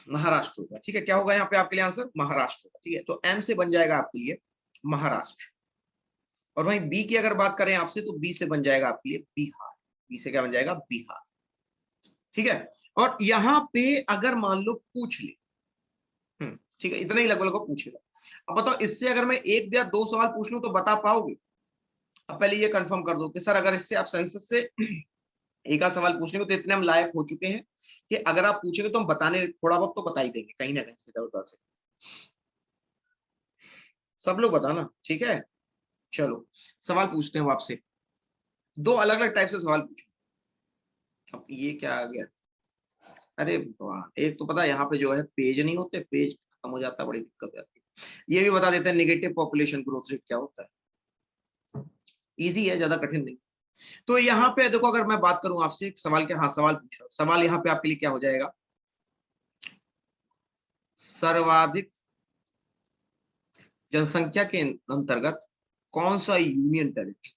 S1: महाराष्ट्र होगा, ठीक है। क्या होगा यहाँ पे आपके लिए आंसर, महाराष्ट्र होगा, ठीक है। तो एम से बन जाएगा आपके लिए महाराष्ट्र, और वहीं बी की अगर बात करें आपसे, तो बी से बन जाएगा आपके लिए बिहार, बी से क्या बन जाएगा, बिहार, ठीक है। और यहाँ पे अगर मान लो पूछ ले, ठीक है, इतना ही लगभग लगभग पूछेगा। अब बताओ इससे अगर मैं एक या दो सवाल पूछ लूं तो बता पाओगे, अब पहले ये कंफर्म कर दो कि सर अगर इससे आप सेंसस से एक आध सवाल पूछने को, तो इतने हम लायक हो चुके हैं कि अगर आप पूछेंगे तो हम बताने थोड़ा बहुत तो बता ही देंगे कहीं ना कहीं से इधर उधर से, सब लोग बताना, ठीक है। चलो सवाल पूछते हैं आपसे, दो अलग अलग टाइप से सवाल पूछो। अब ये क्या आ गया, अरे वाह, एक तो पता है यहाँ पे जो है पेज नहीं होते, पेज खत्म हो जाता है, बड़ी दिक्कत हो जाती है। ये भी बता देते हैं नेगेटिव पॉपुलेशन ग्रोथ रेट क्या होता है। इजी है, ज्यादा कठिन नहीं। तो यहाँ पे देखो, अगर मैं बात करूं आपसे एक सवाल के, हाँ सवाल पूछ रहा हूं, सवाल यहाँ पे आपके लिए क्या हो जाएगा, सर्वाधिक जनसंख्या के अंतर्गत कौन सा यूनियन टेरिटरी।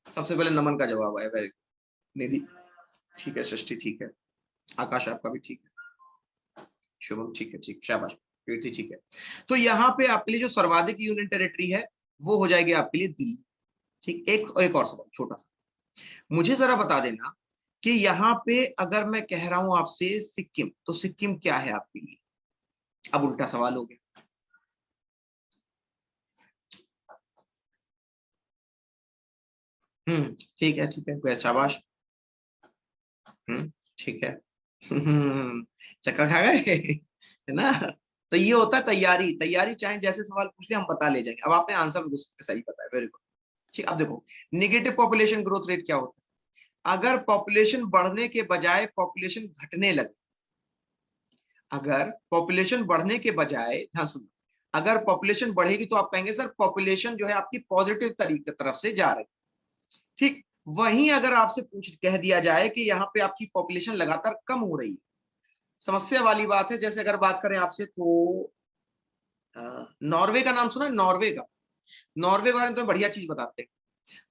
S1: सबसे पहले नमन का जवाब आया, वेरी गुड। निधि ठीक है, सृष्टि ठीक है, आकाश आपका भी ठीक है, शुभम ठीक है, ठीक, शाबाश, कीर्ति ठीक है। तो यहाँ पे आपके लिए जो सर्वाधिक यूनियन टेरिटरी है वो हो जाएगी आपके लिए दिल्ली। ठीक, एक और सवाल छोटा सा, मुझे जरा बता देना कि यहाँ पे अगर मैं कह रहा हूं आपसे सिक्किम, तो सिक्किम क्या है आपके लिए। अब उल्टा सवाल हो गया। ठीक है, ठीक है, शाबाश। ठीक है। चक्कर खा गए है ना। तो ये होता है तैयारी, तैयारी चाहे जैसे सवाल पूछ ले हम बता ले जाएंगे। अब आपने आंसर सही बताया, वेरी गुड। ठीक, अब देखो निगेटिव पॉपुलेशन ग्रोथ रेट क्या होता है, अगर पॉपुलेशन बढ़ने के बजाय पॉपुलेशन घटने लगे, अगर पॉपुलेशन बढ़ने के बजाय, हाँ सुनो, अगर पॉपुलेशन बढ़ेगी तो आप कहेंगे सर पॉपुलेशन जो है आपकी पॉजिटिव तरीके तरफ से जा रही है। ठीक, वहीं अगर आपसे पूछ कह दिया जाए कि यहाँ पे आपकी पॉपुलेशन लगातार कम हो रही है, समस्या वाली बात है। जैसे अगर बात करें आपसे तो नॉर्वे का नाम सुना है, नॉर्वे का, नॉर्वे के बारे में तो बढ़िया चीज बताते हैं।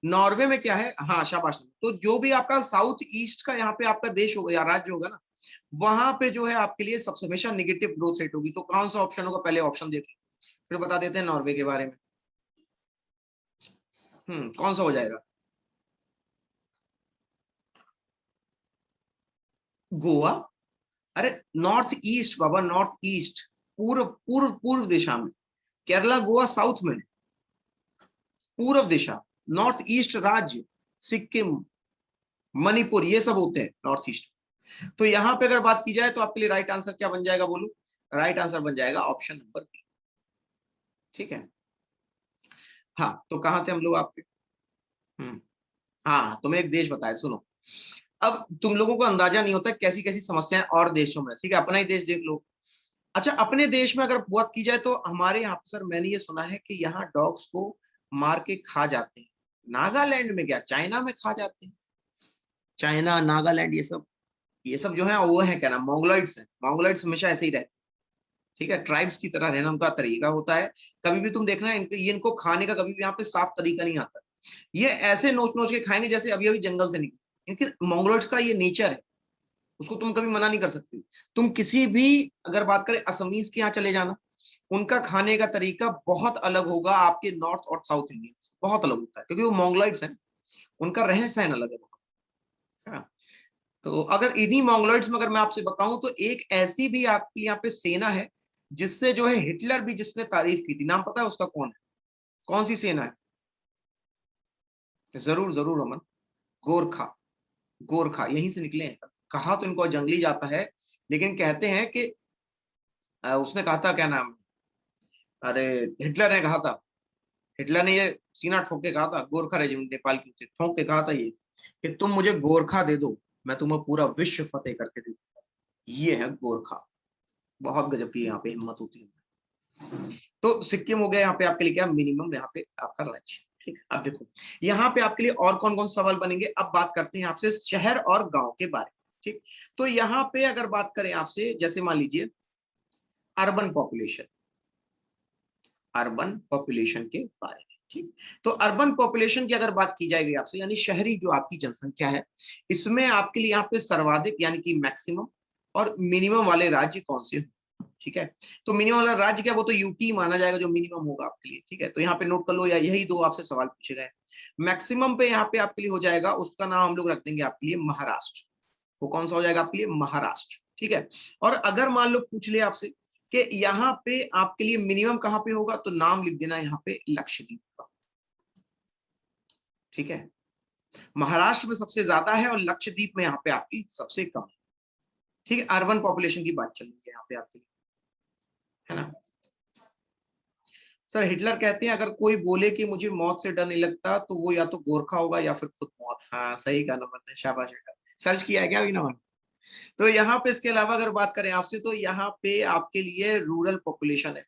S1: नॉर्वे में क्या है, हाँ शाबाश, तो जो भी आपका साउथ ईस्ट का यहाँ पे आपका देश होगा या राज्य होगा ना, वहां पे जो है आपके लिए सबसे हमेशा निगेटिव ग्रोथ रेट होगी। तो कौन सा ऑप्शन होगा, पहले ऑप्शन देख लो, फिर बता देते हैं नॉर्वे के बारे में। कौन सा हो जाएगा, गोवा। अरे नॉर्थ ईस्ट बाबा, नॉर्थ ईस्ट, पूर्व पूर्व पूर्व दिशा में, केरला गोवा साउथ में, पूर्व दिशा, नॉर्थ ईस्ट राज्य, सिक्किम, मणिपुर, ये सब होते हैं नॉर्थ ईस्ट। तो यहां पे अगर बात की जाए तो आपके लिए राइट आंसर क्या बन जाएगा बोलो, राइट आंसर बन जाएगा ऑप्शन नंबर बी। ठीक है, हाँ तो कहां थे हम लोग आपके। हम्म हाँ, तुम्हें एक देश बताया, सुनो। अब तुम लोगों को अंदाजा नहीं होता कैसी कैसी समस्याएं और देशों में, ठीक है, अपना ही देश देख लो। अच्छा, अपने देश में अगर बात की जाए तो हमारे यहाँ पर सर मैंने ये सुना है कि यहाँ डॉग्स को मार के खा जाते हैं। नागालैंड में क्या, चाइना में खा जाते हैं, चाइना नागालैंड ये सब जो है वो है क्या नाम, मोंगोलाइड्स हैं, मोंगोलाइड्स हमेशा ऐसे ही रहते हैं। ठीक है, ट्राइब्स की तरह रहना उनका तरीका होता है। कभी भी तुम देखना इनको खाने का कभी भी यहाँ पे साफ तरीका नहीं आता। ये ऐसे नोच नोच के खाएंगे जैसे अभी अभी जंगल से निकले, क्योंकि मोंगोलाइड्स का ये नेचर है, उसको तुम कभी मना नहीं कर सकते। तुम किसी भी, अगर बात करें असमीज के यहाँ चले जाना, उनका खाने का तरीका बहुत अलग होगा आपके नॉर्थ और साउथ इंडियन से, बहुत अलग होता है, क्योंकि वो मोंगोलाइड्स हैं, उनका रहन सहन अलग है बहुत। हाँ, तो अगर इन्हीं मोंगोलाइड्स में अगर मैं आपसे बताऊं तो एक ऐसी भी आपकी यहाँ पे सेना है जिससे जो है हिटलर भी जिसने तारीफ की थी, नाम पता है उसका कौन है, कौन सी सेना है। जरूर जरूर अमन, गोरखा, गोरखा यहीं से निकले हैं। कहा तो इनको जंगली जाता है, लेकिन कहते हैं कि उसने कहा था क्या नाम है? अरे हिटलर ने कहा था, हिटलर ने ये सीना ठोक के कहा था, गोरखा रेजिमेंट नेपाल की थी, ठोक के कहा था ये कि तुम मुझे गोरखा दे दो, मैं तुम्हें पूरा विश्व फतेह करके दे दूंगा। ये है गोरखा, बहुत गजब की यहाँ पे हिम्मत होती है। तो सिक्किम हो गया यहाँ पे आपके लिए क्या, मिनिमम यहाँ पे आपका राज्य। ठीक है, अब देखो यहाँ पे आपके लिए और कौन कौन सवाल बनेंगे। अब बात करते हैं आपसे शहर और गांव के बारे में। ठीक, तो यहाँ पे अगर बात करें आपसे, जैसे मान लीजिए अर्बन पॉपुलेशन, अर्बन पॉपुलेशन के बारे में। ठीक, तो अर्बन पॉपुलेशन की अगर बात की जाएगी आपसे, यानी शहरी जो आपकी जनसंख्या है, इसमें आपके लिए यहाँ पे सर्वाधिक यानी कि मैक्सिमम और मिनिमम वाले राज्य कौन से। ठीक है, तो मिनिमम वाला राज्य क्या, वो तो यूटी माना जाएगा जो मिनिमम होगा आपके लिए। ठीक है, तो यहाँ पे नोट कर लो, या यही दो आपसे सवाल पूछे गए। मैक्सिमम पे यहाँ पे आपके लिए हो जाएगा, उसका नाम हम लोग रख देंगे आपके लिए महाराष्ट्र। वो कौन सा हो जाएगा आपके लिए, महाराष्ट्र। ठीक है, और अगर मान लो पूछ लिया आपसे कि यहाँ पे आपके लिए मिनिमम कहाँ पे होगा, तो नाम लिख देना यहाँ पे लक्षद्वीप का। ठीक है, महाराष्ट्र में सबसे ज्यादा है और लक्षद्वीप में यहाँ पे आपकी सबसे कम है। ठीक है, अर्बन पॉपुलेशन की बात चल रही है यहाँ पे आपके लिए, है ना। सर हिटलर कहते हैं अगर कोई बोले कि मुझे मौत से डर नहीं लगता तो वो या तो गोरखा होगा या फिर खुद मौत। हाँ सही कहा नंबर ने, शाबाश बेटा, सर्च किया है क्या अभी ना? तो यहाँ पे इसके अलावा अगर बात करें आपसे, तो यहाँ पे आपके लिए रूरल पॉपुलेशन है।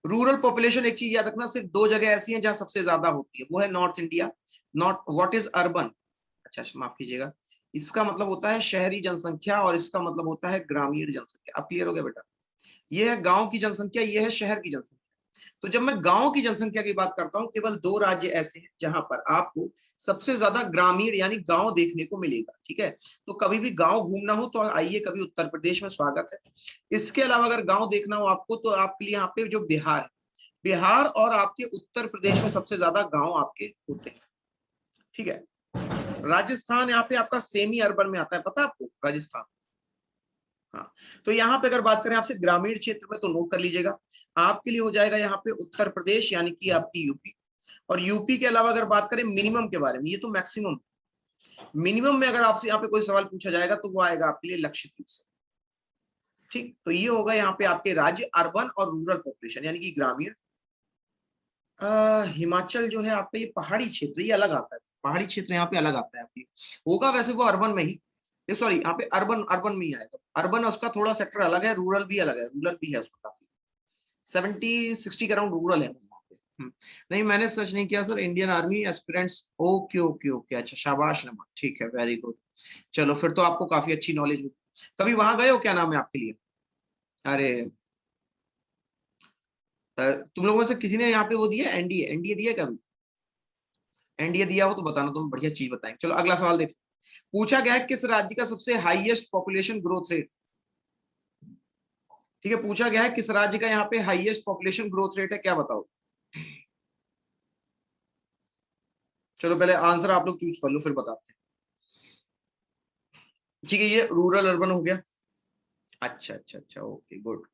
S1: रूरल पॉपुलेशन एक चीज याद रखना, सिर्फ दो जगह ऐसी हैं जहां सबसे ज्यादा होती है, वो है north India. Not what is urban, अच्छा माफ कीजिएगा, इसका मतलब होता है शहरी जनसंख्या और इसका मतलब होता है ग्रामीण जनसंख्या। अब क्लियर हो गया बेटा? ये है गांव की जनसंख्या, ये है शहर की जनसंख्या। तो जब मैं गांव की जनसंख्या की बात करता हूं, केवल दो राज्य ऐसे हैं जहां पर आपको सबसे ज्यादा ग्रामीण यानी गांव देखने को मिलेगा। ठीक है, तो कभी भी गांव घूमना हो तो आइए कभी उत्तर प्रदेश में, स्वागत है। इसके अलावा अगर गांव देखना हो आपको, तो आपके लिए यहाँ पे जो बिहार है, बिहार और आपके उत्तर प्रदेश में सबसे ज्यादा गांव आपके होते हैं। ठीक है, राजस्थान यहाँ पे आपका सेमी अर्बन में आता है, पता है आपको राजस्थान? हाँ, तो यहाँ पे अगर बात करें आपसे ग्रामीण क्षेत्र में, तो नोट कर लीजिएगा, आपके लिए हो जाएगा यहाँ पे उत्तर प्रदेश यानी कि आपकी यूपी। और यूपी के अलावा अगर बात करें मिनिमम के बारे में, ये तो मैक्सिमम, मिनिमम में अगर आपसे यहाँ पे कोई सवाल पूछा जाएगा तो वो आएगा आपके लिए लक्षद्वीप से। ठीक, तो ये होगा यहाँ पे आपके राज्य अर्बन और रूरल पॉपुलेशन यानी कि ग्रामीण। हिमाचल जो है आपका ये पहाड़ी क्षेत्र, ये अलग आता है, पहाड़ी क्षेत्र यहाँ पे अलग आता है आपकी, होगा वैसे वो अर्बन में ही, सॉरी यहाँ पे अर्बन अर्बन में ही आएगा। अर्बन उसका थोड़ा सेक्टर अलग है, रूरल भी अलग है, रूरल भी है उसका काफी, 70-60 के अराउंड रूरल है वहाँ पे। नहीं मैंने सर्च नहीं किया sir, Indian army aspirants, okay okay okay, अच्छा शाबाश नमा, ठीक है, वेरी गुड। चलो फिर तो आपको काफी अच्छी नॉलेज होगी। कभी वहां गए हो, क्या नाम है आपके लिए? अरे तुम लोगों में से किसी ने यहाँ पे वो दिया एनडीए, एनडीए दिया कभी? एनडीए दिया हो तो बताना, तुम बढ़िया चीज बताएंगे। चलो अगला सवाल देखो, पूछा गया है किस राज्य का सबसे हाईएस्ट पॉपुलेशन ग्रोथ रेट। ठीक है, पूछा गया है किस राज्य का यहाँ पे हाईएस्ट पॉपुलेशन ग्रोथ रेट है, क्या बताओ? चलो पहले आंसर आप लोग चूज कर लो फिर बताते हैं। ठीक है, ये रूरल अर्बन हो गया। अच्छा अच्छा अच्छा, ओके गुड।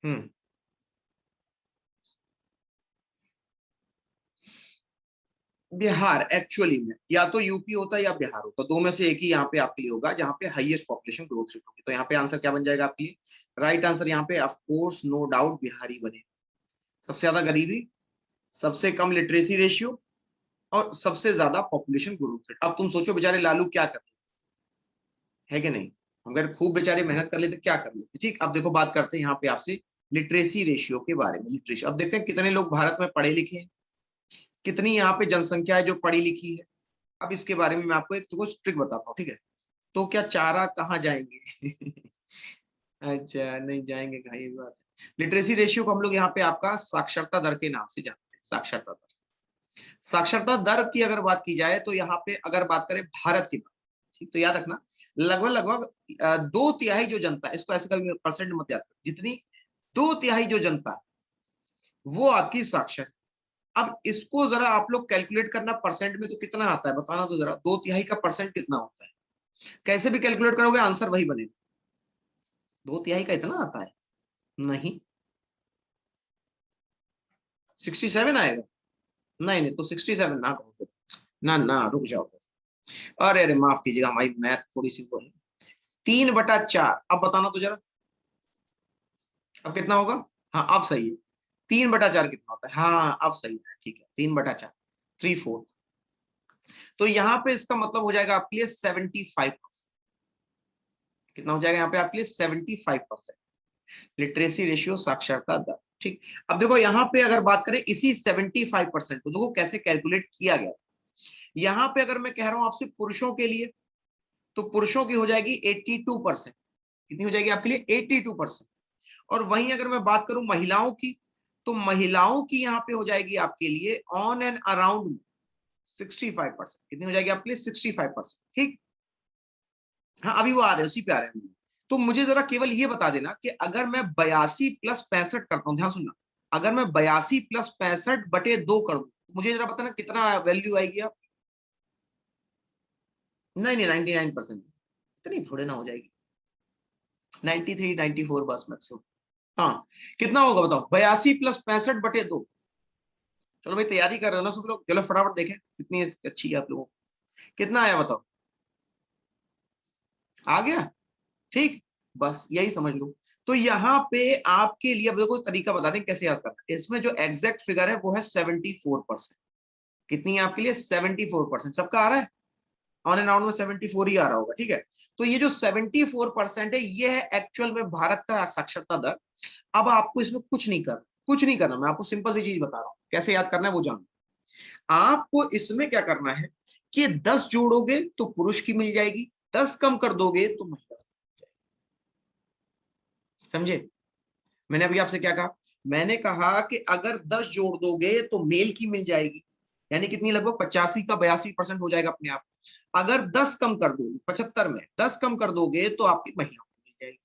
S1: हम्म, बिहार एक्चुअली में या तो यूपी होता है या बिहार होता, दो में से एक ही यहाँ पे आपके लिए होगा जहाँ पे हाईएस्ट पॉपुलेशन ग्रोथ रेट होगी। तो यहाँ पे आंसर क्या बन जाएगा आपके लिए? राइट आंसर यहाँ पे of course no doubt Bihari बने। सबसे ज्यादा गरीबी, सबसे कम लिटरेसी रेशियो, और सबसे ज्यादा पॉपुलेशन ग्रोथ रेट। अब तुम सोचो बेचारे लालू क्या कर रहे है कि नहीं, अगर खूब बेचारे मेहनत कर लेते क्या कर लेते। ठीक, अब देखो बात करते हैं यहाँ पे आपसे लिटरेसी रेशियो के बारे में। लिटरेसी, अब देखते हैं कितने लोग भारत में पढ़े लिखे हैं, कितनी यहाँ पे जनसंख्या है जो पढ़ी लिखी है। अब इसके बारे में मैं आपको एक तो ट्रिक बताता हूँ, ठीक है? तो क्या चारा कहाँ जाएंगे? अच्छा नहीं जाएंगे कहीं, ये बात है। लिटरेसी रेशियो को हम लोग यहाँ पे आपका साक्षरता दर के नाम से जानते हैं, साक्षरता दर। साक्षरता दर की अगर बात की जाए तो यहाँ पे अगर बात करें भारत की बात, ठीक, तो याद रखना लगभग लगभग 2/3 जो जनता है, इसको ऐसे कभी परसेंट मत याद करो, जितनी 2/3 जो जनता है वो आपकी साक्षर है। अब इसको जरा आप लोग कैलकुलेट करना परसेंट में, तो कितना आता है बताना तो जरा, 2/3 का परसेंट कितना होता है? कैसे भी कैलकुलेट करोगे आंसर वही बनेगा। 2/3 का इतना आता है? नहीं, 67 आएगा? नहीं नहीं, तो 67 ना कहो फिर, ना ना रुक जाओ फिर। अरे अरे माफ कीजिएगा, हमारी मैथ थोड़ी सी वो है। 3/4, अब बताना तो जरा, अब कितना होगा? हाँ अब सही है, 3/4 कितना होता है? हाँ अब सही है, ठीक है, 3/4, 3/4। तो यहाँ पे इसका मतलब हो जाएगा आपके लिए 75%। कितना हो जाएगा यहाँ पे आपके लिए? 75% लिटरेसी रेशियो, साक्षरता दर। ठीक, अब देखो यहाँ पे अगर बात करें इसी 75% को, देखो कैसे कैलकुलेट किया गया। यहाँ पे अगर मैं कह रहा हूं आपसे पुरुषों के लिए, तो पुरुषों की हो जाएगी 82%। कितनी हो जाएगी आपके लिए? 82%। और वहीं अगर मैं बात करूं महिलाओं की, तो महिलाओं की यहाँ पे हो जाएगी आपके लिए ऑन एंड अराउंड 65%। कितनी हो जाएगी आपके लिए? 65%। ठीक, हाँ अभी वो आ रहे हैं, उसी पे आ रहे हैं। तो मुझे जरा केवल ये बता देना कि अगर मैं 82+65 करता हूँ, ध्यान सुनना, अगर मैं 82+65/2 कर दूं, तो मुझे जरा बताना कितना वैल्यू आएगी आप? नहीं नहीं, 99%, इतनी थोड़े ना हो जाएगी, 93 94 बस मैक्सिमम। हाँ, कितना होगा बताओ? 82+65/2। चलो भाई तैयारी कर रहे हो ना सब लोग, चलो फटाफट देखें कितनी अच्छी है आप लोगों को। कितना आया बताओ? आ गया? ठीक, बस यही समझ लो। तो यहाँ पे आपके लिए अब देखो तरीका बता दें कैसे याद करना है। इसमें जो एग्जैक्ट फिगर है वो है 74%। कितनी है आपके लिए? 74%। सबका आ रहा है? ऑन एंड राउंड में 74 ही आ रहा होगा, ठीक है। तो ये जो 74% है, ये है एक्चुअल में भारत का साक्षरता दर। अब आपको इसमें कुछ नहीं करना, मैं आपको सिंपल सी चीज बता रहा हूं, कैसे याद करना है वो जानो। आपको इसमें क्या करना है कि 10 जोड़ोगे तो पुरुष की मिल जाएगी, 10 कम कर दोगे तो महिला। समझे? मैंने अभी आपसे क्या कहा? मैंने कहा कि अगर 10 जोड़ दोगे तो मेल की मिल जाएगी, यानी कितनी, लगभग 85 का 82% हो जाएगा अपने आप। अगर 10 कम कर दोगे, 75 में 10 कम कर दोगे तो आपकी महिला को मिल जाएगी।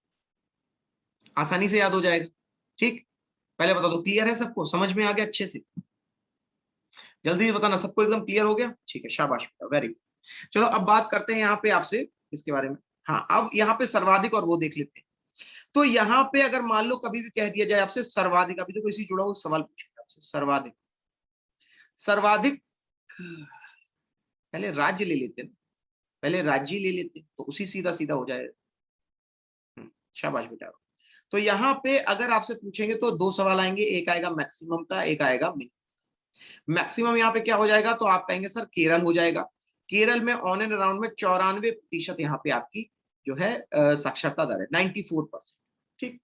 S1: आसानी से याद हो जाएगा, ठीक। पहले बता दो, क्लियर है सबको, समझ में आ गया अच्छे से? जल्दी से बताना, सबको एकदम क्लियर हो गया? ठीक है, शाबाश, वेरी गुड। चलो अब बात करते हैं यहाँ पे आपसे इसके बारे में। हाँ, अब यहाँ पे सर्वाधिक और वो देख लेते हैं। तो यहाँ पे अगर मान लो कभी भी कह दिया जाए आपसे सर्वाधिक, अभी तो कोई जुड़ा हुआ सवाल पूछेगा आपसे, सर्वाधिक, सर्वाधिक, पहले राज्य ले लेते हैं, पहले राज्य ले लेते हैं तो उसी सीधा सीधा हो जाएगा। शाबाश बेटा। तो यहाँ पे अगर आपसे पूछेंगे तो दो सवाल आएंगे, एक आएगा मैक्सिमम का, एक आएगा मिनिमम। मैक्सिमम यहाँ पे क्या हो जाएगा, तो आप कहेंगे सर केरल हो जाएगा। केरल में ऑन एंड अराउंड में 94% यहाँ पे आपकी जो है साक्षरता दर है, 94%, ठीक।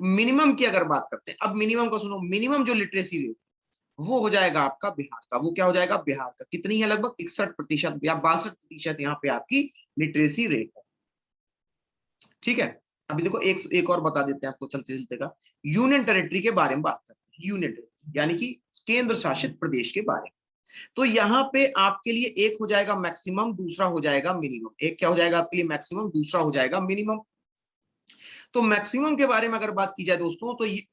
S1: मिनिमम की अगर बात करते हैं, अब मिनिमम को सुनो, मिनिमम जो लिटरेसी रेट वो हो जाएगा आपका बिहार का। वो क्या हो जाएगा, बिहार का कितनी है, लगभग 61% या 62% यहाँ पे आपकी लिटरेसी रेट है, ठीक है। अभी देखो एक और बता देते हैं आपको चलते चलते का, यूनियन टेरिटरी के बारे में बात करते हैं। यूनियन टेरिटरी यानी कि केंद्र शासित प्रदेश के बारे में। तो यहाँ पे आपके लिए एक हो जाएगा मैक्सिमम, दूसरा हो जाएगा मिनिमम। एक क्या हो जाएगा आपके लिए, मैक्सिमम, दूसरा हो जाएगा मिनिमम। तो मैक्सिमम के बारे में अगर बात की जाए दोस्तों तो ये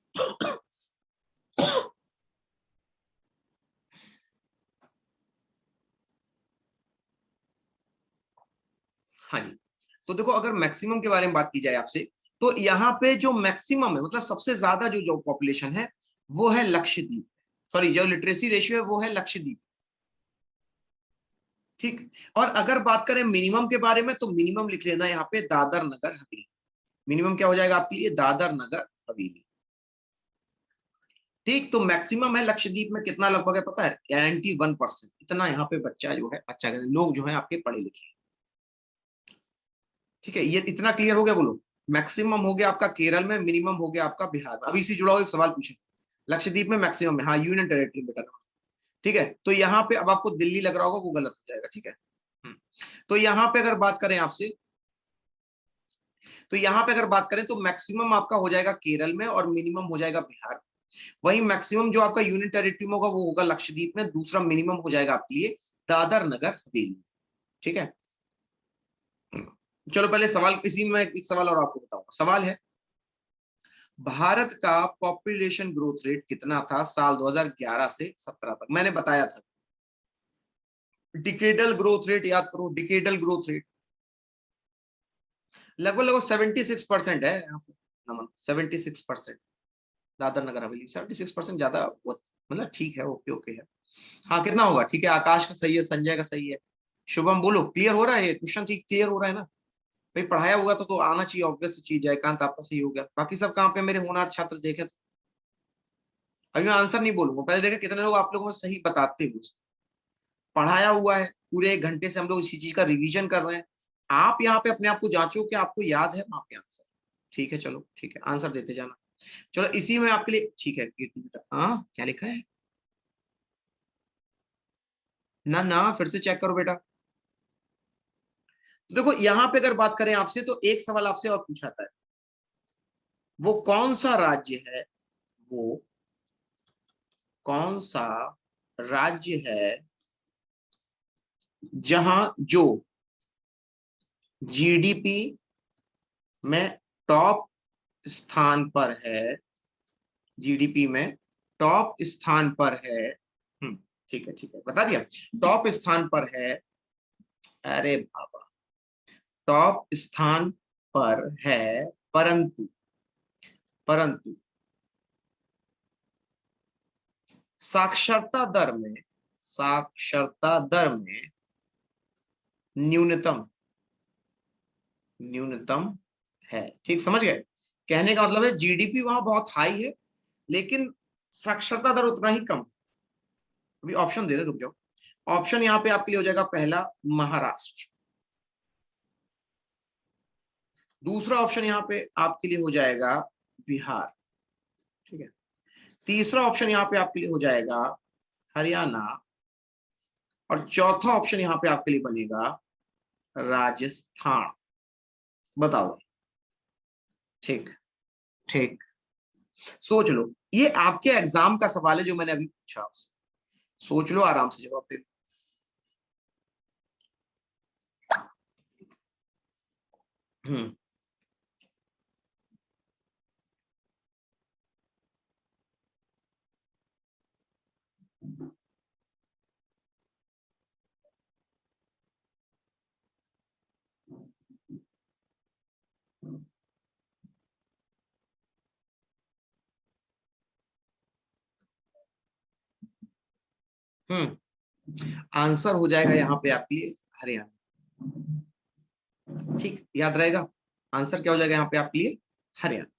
S1: हाँ जी, तो देखो अगर मैक्सिमम के बारे में बात की जाए आपसे, तो यहाँ पे जो मैक्सिमम है, मतलब सबसे ज्यादा जो पॉपुलेशन है वो है लक्षद्वीप। सॉरी, जो लिटरेसी रेशियो है वो है लक्षद्वीप, ठीक। और अगर बात करें मिनिमम के बारे में, तो मिनिमम लिख लेना यहाँ पे दादर नगर हवेली। मिनिमम क्या हो जाएगा आपके लिए, दादर नगर हवेली, ठीक। तो मैक्सिमम है लक्षद्वीप में कितना लगभग है पता है, 91%। इतना यहाँ पे बच्चा जो है, अच्छा लोग जो है आपके पढ़े लिखे, ठीक है। ये इतना क्लियर हो गया, बोलो। मैक्सिमम हो गया आपका केरल में, मिनिमम हो गया आपका बिहार में। अब इसी जुड़ा हुआ एक सवाल पूछे, लक्षद्वीप में मैक्सिमम है, हाँ यूनियन टेरिटरी बेटा, ठीक है। तो यहाँ पे अब आपको दिल्ली लग रहा होगा, वो गलत हो जाएगा, ठीक है। तो यहाँ पे अगर बात करें आपसे, तो यहाँ पे अगर बात करें तो मैक्सिमम आपका हो जाएगा केरल में और मिनिमम हो जाएगा बिहार। वही मैक्सिमम जो आपका यूनियन टेरिटरी में होगा वो होगा लक्षद्वीप में, दूसरा मिनिमम हो जाएगा आपके लिए दादर नगर हवेली, ठीक है। चलो पहले सवाल, इसी में एक सवाल और आपको बताऊंगा। सवाल है, भारत का पॉपुलेशन ग्रोथ रेट कितना था साल 2011 से 17 तक? मैंने बताया था, डिकेडल ग्रोथ रेट याद करो, डिकेडल ग्रोथ रेट लगभग लगभग 76% है यहाँ पे, नमन 76%। दादर नगर हवेली 76%, ज्यादा मतलब ठीक है, ओके ओके है। हाँ कितना होगा, ठीक है, आकाश का सही है, संजय का सही है। शुभम बोलो, क्लियर हो रहा है ये क्वेश्चन? ठीक, क्लियर हो रहा है ना भाई? पढ़ाया हुआ तो आना चाहिए, ऑब्वियस चीज है। एकांत आपका सही हो गया, बाकी सब कहाँ पे मेरे होनहार छात्र देखे तो? अभी मैं आंसर नहीं बोलूंगा, पहले देखे कितने लोग आप लोगों को सही बताते हुए। पढ़ाया हुआ है, पूरे 1 घंटे से हम लोग इसी चीज का रिवीजन कर रहे हैं। आप यहाँ पे अपने आप को जांचो कि आपको याद है वहां पे आंसर, ठीक है। चलो ठीक है, आंसर देते जाना। चलो इसी में आपके लिए, ठीक है कीर्ति बेटा, हाँ क्या लिखा है, ना ना फिर से चेक करो बेटा। तो देखो यहाँ पे अगर बात करें आपसे, तो एक सवाल आपसे और पूछा था, वो कौन सा राज्य है, वो कौन सा राज्य है जहां जो जीडीपी में टॉप स्थान पर है, जीडीपी में टॉप स्थान पर है। ठीक है ठीक है, बता दिया, टॉप स्थान पर है। अरे बाबा, टॉप स्थान पर है, परंतु परंतु साक्षरता दर में, साक्षरता दर में न्यूनतम, न्यूनतम है, ठीक समझ गए? कहने का मतलब है जीडीपी वहां बहुत हाई है, लेकिन साक्षरता दर उतना ही कम। अभी ऑप्शन दे रहे, रुक जाओ। ऑप्शन यहाँ पे आपके लिए हो जाएगा पहला महाराष्ट्र, दूसरा ऑप्शन यहाँ पे आपके लिए हो जाएगा बिहार, ठीक है, तीसरा ऑप्शन यहाँ पे आपके लिए हो जाएगा हरियाणा, और चौथा ऑप्शन यहाँ पे आपके लिए बनेगा राजस्थान। बताओ। ठीक, ठीक, सोच लो, ये आपके एग्जाम का सवाल है जो मैंने अभी पूछा आपसे, सोच लो, आराम से जवाब दे दो। हम्म आंसर हो जाएगा यहाँ पे आपके लिए हरियाणा। ठीक, याद रहेगा, आंसर क्या हो जाएगा यहाँ पे आपके लिए हरियाणा।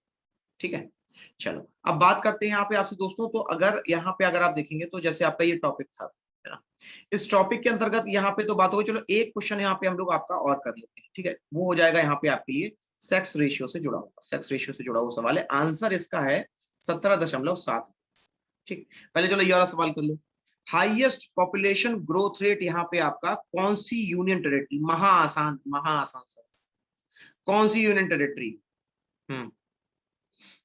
S1: ठीक है, चलो अब बात करते हैं यहाँ पे आपसे दोस्तों। तो अगर यहाँ पे अगर आप देखेंगे तो जैसे आपका ये टॉपिक था, है ना, इस टॉपिक के अंतर्गत यहाँ पे तो बात होगी। चलो एक क्वेश्चन यहाँ पे हम लोग आपका और कर लेते हैं, ठीक है, वो हो जाएगा यहाँ पे आपके लिए सेक्स रेशियो से जुड़ा हुआ, सेक्स रेशियो से जुड़ा हुआ सवाल है। आंसर इसका है 17.7। ठीक, पहले चलो ये वाला सवाल कर लो। हाईएस्ट पॉपुलेशन ग्रोथ रेट यहाँ पे आपका कौन सी यूनियन टेरिटरी, महा आसान, महा आसान सर, कौन सी यूनियन टेरिटरी,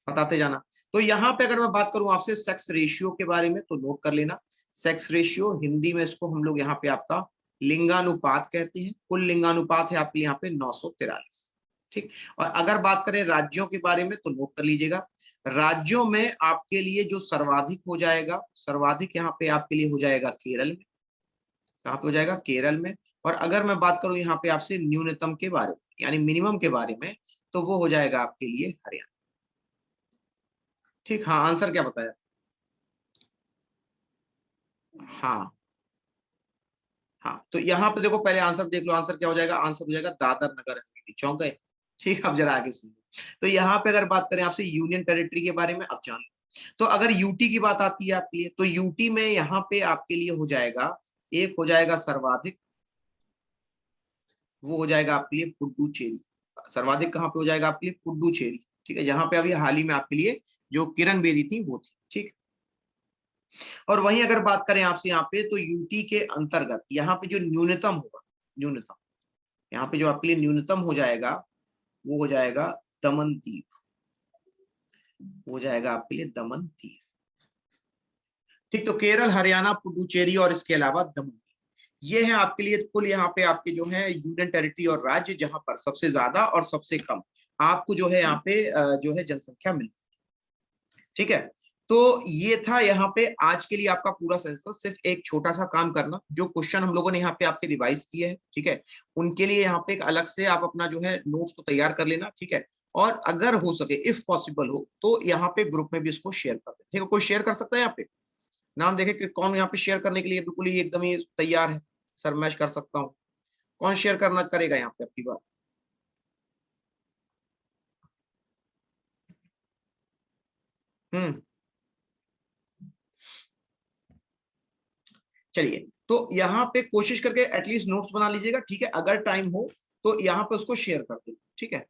S1: बताते जाना। तो यहाँ पे अगर मैं बात करूं आपसे सेक्स रेशियो के बारे में, तो नोट कर लेना, सेक्स रेशियो हिंदी में इसको हम लोग यहाँ पे आपका लिंगानुपात कहते हैं। कुल लिंगानुपात है आपके यहाँ पे 943। ठीक, और अगर बात करें राज्यों के बारे में तो नोट कर लीजिएगा, राज्यों में आपके लिए जो सर्वाधिक हो जाएगा, सर्वाधिक यहाँ पे आपके लिए हो जाएगा केरल में। कहाँ पे हो जाएगा? केरल में। और अगर मैं बात करूं यहाँ पे आपसे न्यूनतम के बारे में, यानी मिनिमम के बारे में, तो वो हो जाएगा आपके लिए हरियाणा। ठीक, हाँ, आंसर क्या बताया? हाँ, हाँ, तो यहाँ पे देखो, पहले आंसर देख लो, आंसर क्या हो जाएगा? आंसर हो जाएगा दादर नगर हवेली। चौंक गए? ठीक, अब जरा आगे सुनिए। तो यहाँ पे अगर बात करें आपसे यूनियन टेरिटरी के बारे में, अब जान लो। तो अगर यूटी की बात आती है आपके लिए, तो यूटी में यहाँ पे आपके लिए हो जाएगा, एक हो जाएगा सर्वाधिक, वो हो जाएगा आपके लिए पुडुचेरी। सर्वाधिक कहाँ पे हो जाएगा आपके लिए? पुडुचेरी। ठीक है, जहां पे अभी हाल ही में आपके लिए जो किरण बेदी थी वो थी। ठीक, और वहीं अगर बात करें आपसे यहाँ पे, तो यूटी के अंतर्गत यहाँ पे जो न्यूनतम होगा, न्यूनतम यहाँ पे जो आपके लिए न्यूनतम हो जाएगा, वो हो जाएगा दमन दीव, हो जाएगा आपके लिए दमन दीव। ठीक, तो केरल, हरियाणा, पुडुचेरी और इसके अलावा दमन, ये है आपके लिए कुल यहाँ पे आपके जो है यूनियन टेरिटरी और राज्य, जहां पर सबसे ज्यादा और सबसे कम आपको जो है यहाँ पे जो है जनसंख्या मिलती है। ठीक है, तो ये था यहाँ पे आज के लिए आपका पूरा सेंसस। सिर्फ एक छोटा सा काम करना, जो क्वेश्चन हम लोगों ने यहाँ पे आपके रिवाइज किए हैं, ठीक है, उनके लिए यहाँ पे एक अलग से आप अपना जो है नोट्स को तैयार कर लेना। ठीक है, और अगर हो सके, इफ पॉसिबल हो, तो यहाँ पे ग्रुप में भी इसको शेयर कर दें। ठीक है, कोई शेयर कर सकता है यहाँ पे? नाम देखे कि कौन यहाँ पे शेयर करने के लिए बिल्कुल ही एकदम ही तैयार है, सर मैं कर सकता हूँ। कौन शेयर करना करेगा यहाँ पे आपकी बात? हम्म, चलिए, तो यहाँ पे कोशिश करके एटलीस्ट नोट्स बना लीजिएगा। ठीक है, अगर टाइम हो तो यहाँ पे उसको शेयर कर दे। ठीक है,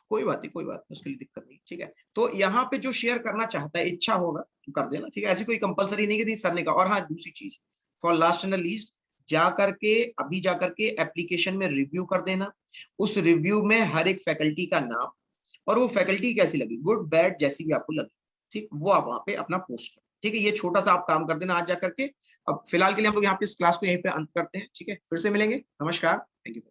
S1: कोई बात नहीं, कोई बात नहीं, उसके लिए दिक्कत नहीं। ठीक है, तो यहाँ पे जो शेयर करना चाहता है, इच्छा होगा तो कर देना। ठीक है, ऐसी कोई कंपलसरी नहीं कि सर ने कहा। और हाँ, दूसरी चीज, फॉर लास्ट एंड लीस्ट, जा करके अभी जा करके एप्लीकेशन में रिव्यू कर देना। उस रिव्यू में हर एक फैकल्टी का नाम, और वो फैकल्टी कैसी लगी, गुड बैड जैसी भी आपको लगी, ठीक, वो आप वहां पे अपना पोस्ट करें। ठीक है, ये छोटा सा आप काम कर देना आज जा करके। अब फिलहाल के लिए हम लोग यहाँ पे इस क्लास को यहीं पे अंत करते हैं। ठीक है, फिर से मिलेंगे, नमस्कार, थैंक यू।